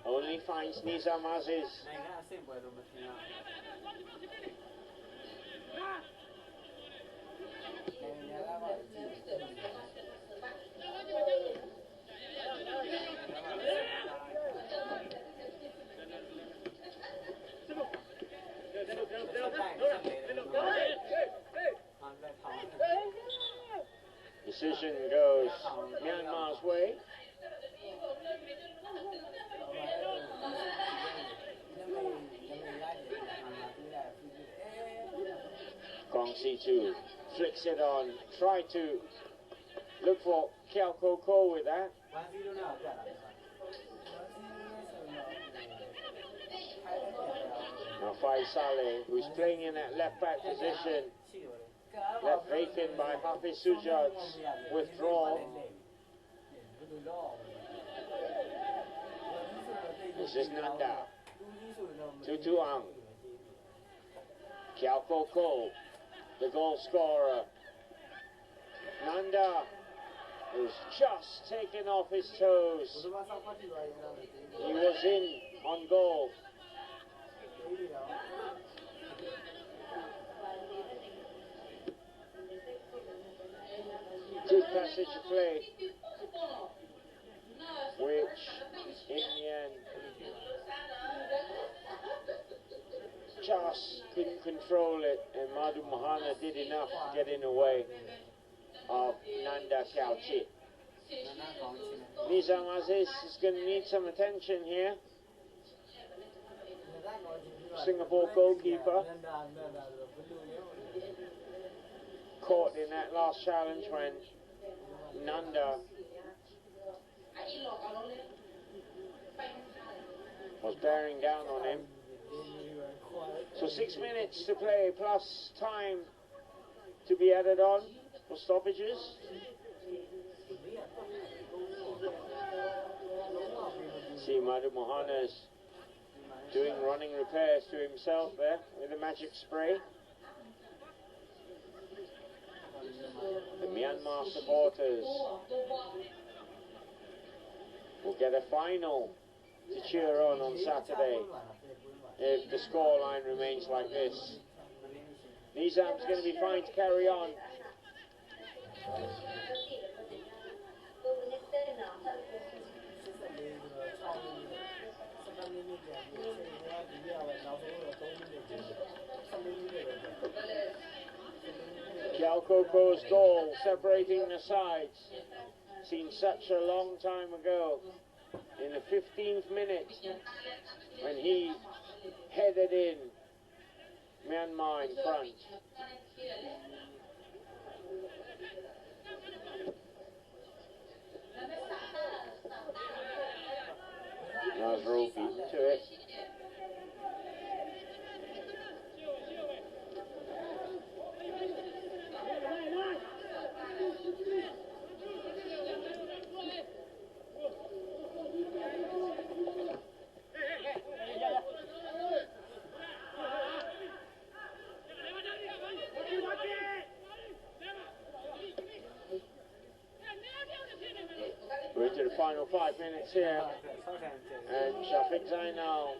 Only finds Nizam Aziz. Decision goes Myanmar's way. Kwang Si-tu flicks it on, try to look for Kyaw with that. Now Fai Saleh, who's playing in that left back position, left vacant by Hafiz Sujat's withdrawal. This is Nanda. Tutu Ang. Kyaw Ko, the goal scorer. Nanda was just taken off his toes. He was in on goal. Good passage of play, which in the end just couldn't control it, and Madu Mohana did enough to get in the way of Nanda Kyaw Chit. Nizam Aziz is going to need some attention here. Singapore goalkeeper caught in that last challenge when Nanda was bearing down on him. So 6 minutes to play plus time to be added on for stoppages. See Madu Mohana's doing running repairs to himself there with a magic spray. The Myanmar supporters will get a final to cheer on Saturday if the scoreline remains like this. Nizam's going to be fine to carry on. Kyaw Ko's goal separating the sides, seen such a long time ago. In the 15th minute, when he headed in Myanmar in front. Nazrul beaten to it. We're into the final 5 minutes here, and Shafiq Zainal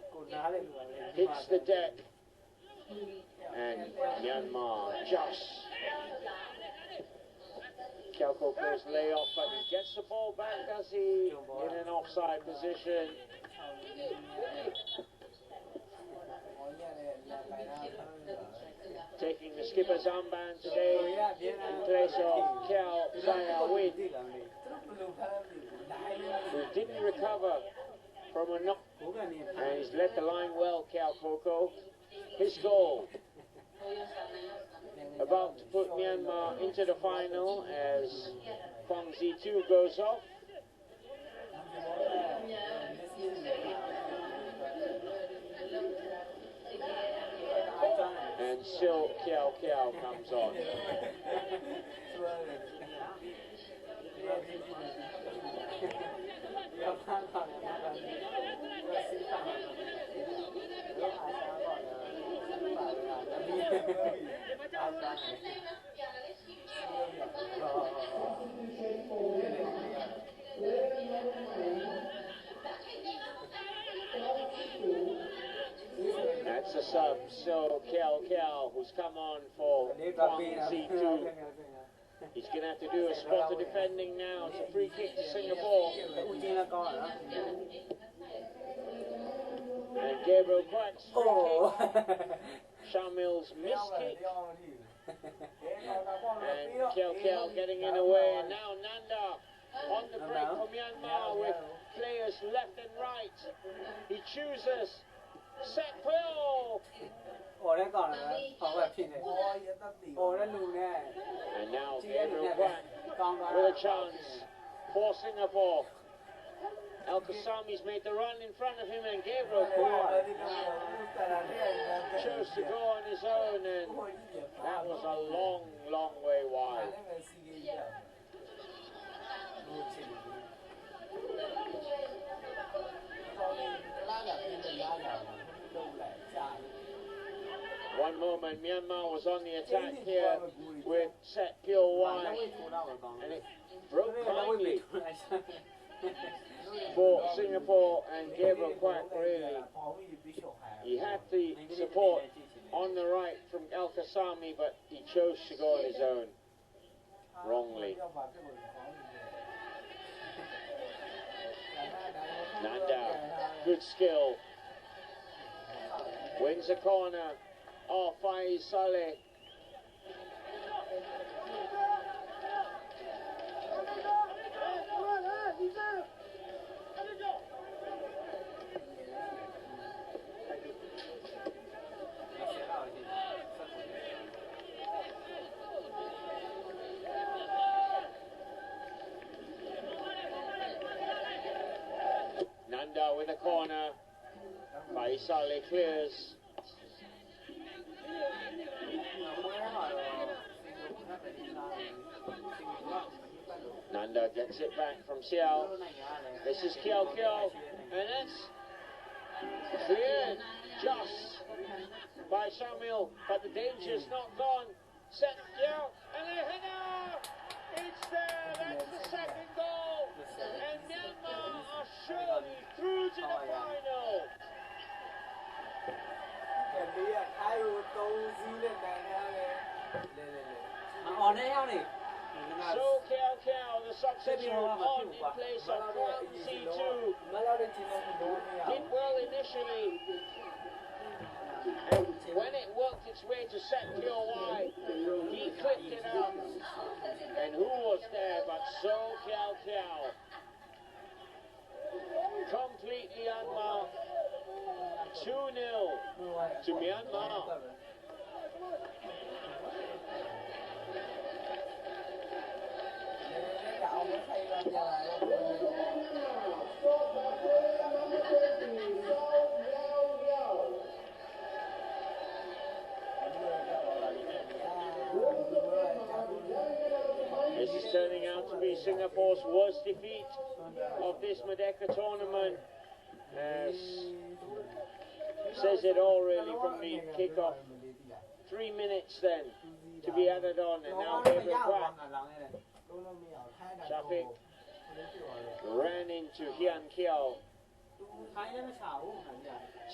hits the deck, and Myanmar just Kyaw Koko's layoff, but he gets the ball back, does he, in an offside position. Taking the skipper's armband today in place of Kyaw Zainal, who didn't recover from a knock, and he's led the line well, Kyaw Koko. His goal, about to put Myanmar into the final as Kwang Z2 goes off. And still Kyaw comes on. That's a sub, so Kyaw, who's come on for Kwang Z2. He's going to have to do a spot of defending now. It's a free kick to Singapore. And Gabriel Quack's free kick. Shamil's missed kick. And Kyaw getting in the way. And now Nanda on the break for Myanmar with players left and right. He chooses Set Kyaw. And now Gabriel Quack with a chance for Singapore. Al-Qassami's made the run in front of him, and Gabriel Quack chose to go on his own, and that was a long, long way wide. One moment, Myanmar was on the attack here with Set Kyaw, and it broke kindly for Singapore, and Gabriel Quack really. He had the support on the right from Al-Qassami, but he chose to go on his own, wrongly. Nanda, good skill, wins a corner. Oh, Faiz Saleh. Nanda with a corner. Faiz Saleh clears. Nanda gets it back from Xiao. This is Kyaw, and that's cleared just by Shamil, but the danger's not gone. Set Kyaw, and a header! It's there, that's the second goal, and Myanmar are surely through to the final. So Kyaw, the substitute on in place of Kwang Z2, did well initially, and when it worked its way to Set Kyaw, he clipped it up, and who was there but So Kyaw, completely unmarked, 2-0 to Myanmar. This is turning out to be Singapore's worst defeat of this Merdeka tournament. Says it all really from the kickoff. 3 minutes then to be added on, and now David Pratt. Shafiq ran into Kyaw.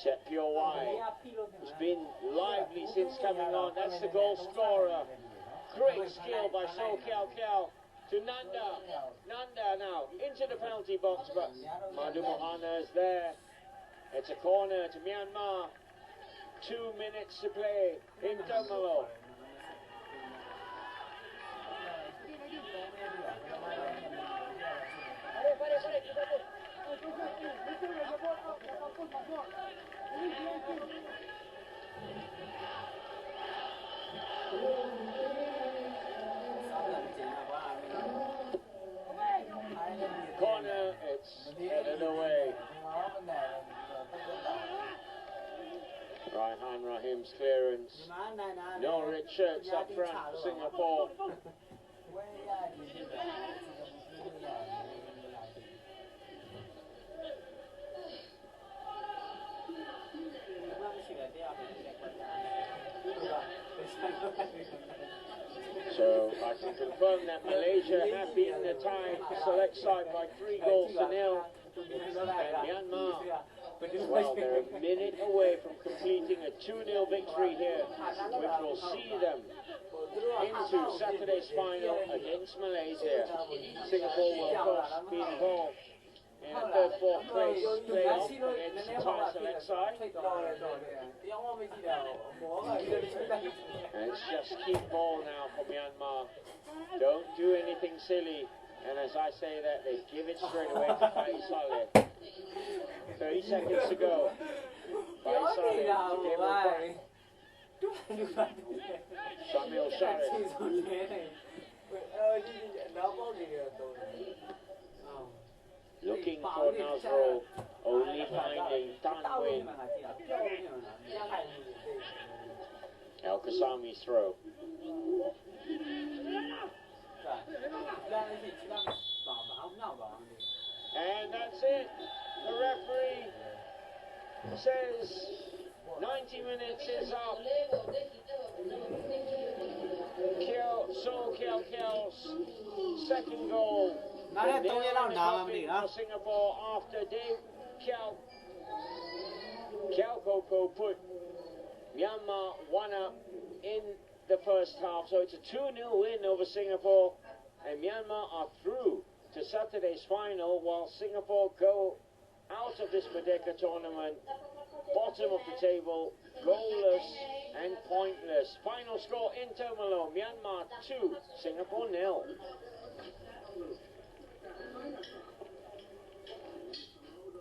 Set pure wide. It's been lively since coming on. That's the goal scorer. Great skill by Kyaw to Nanda. Nanda now into the penalty box, but Madu Mohana is there. It's a corner to Myanmar. 2 minutes to play in Tamalo. Corner, it's headed away. Raihan Rahim's clearance. No red shirts up front for Singapore. So I can confirm that Malaysia have beaten the Thai select side by 3 goals to 0. And Myanmar, well, they're a minute away from completing a 2-0 victory here, which will see them into Saturday's final against Malaysia. Singapore will, of course, be involved in a third, fourth place playoff against the Thai select side. And it's just keep ball now for Myanmar. Don't do anything silly. And as I say that, they give it straight away to Pai Saleh. 30 seconds to go. Pai Saleh to David Pratt. Samuel Sharif. Looking for Nazro, only finding Tan Nguyen. El Kasami's throw. And that's it. The referee says 90 minutes is up. Kyaw's second goal. For Singapore after Kyaw Ko put Myanmar 1-up in the first half. So it's a 2-0 win over Singapore. And Myanmar are through to Saturday's final, while Singapore go out of this Merdeka tournament, bottom of the table, goalless and pointless. Final score in Termalo, Myanmar 2, Singapore 0.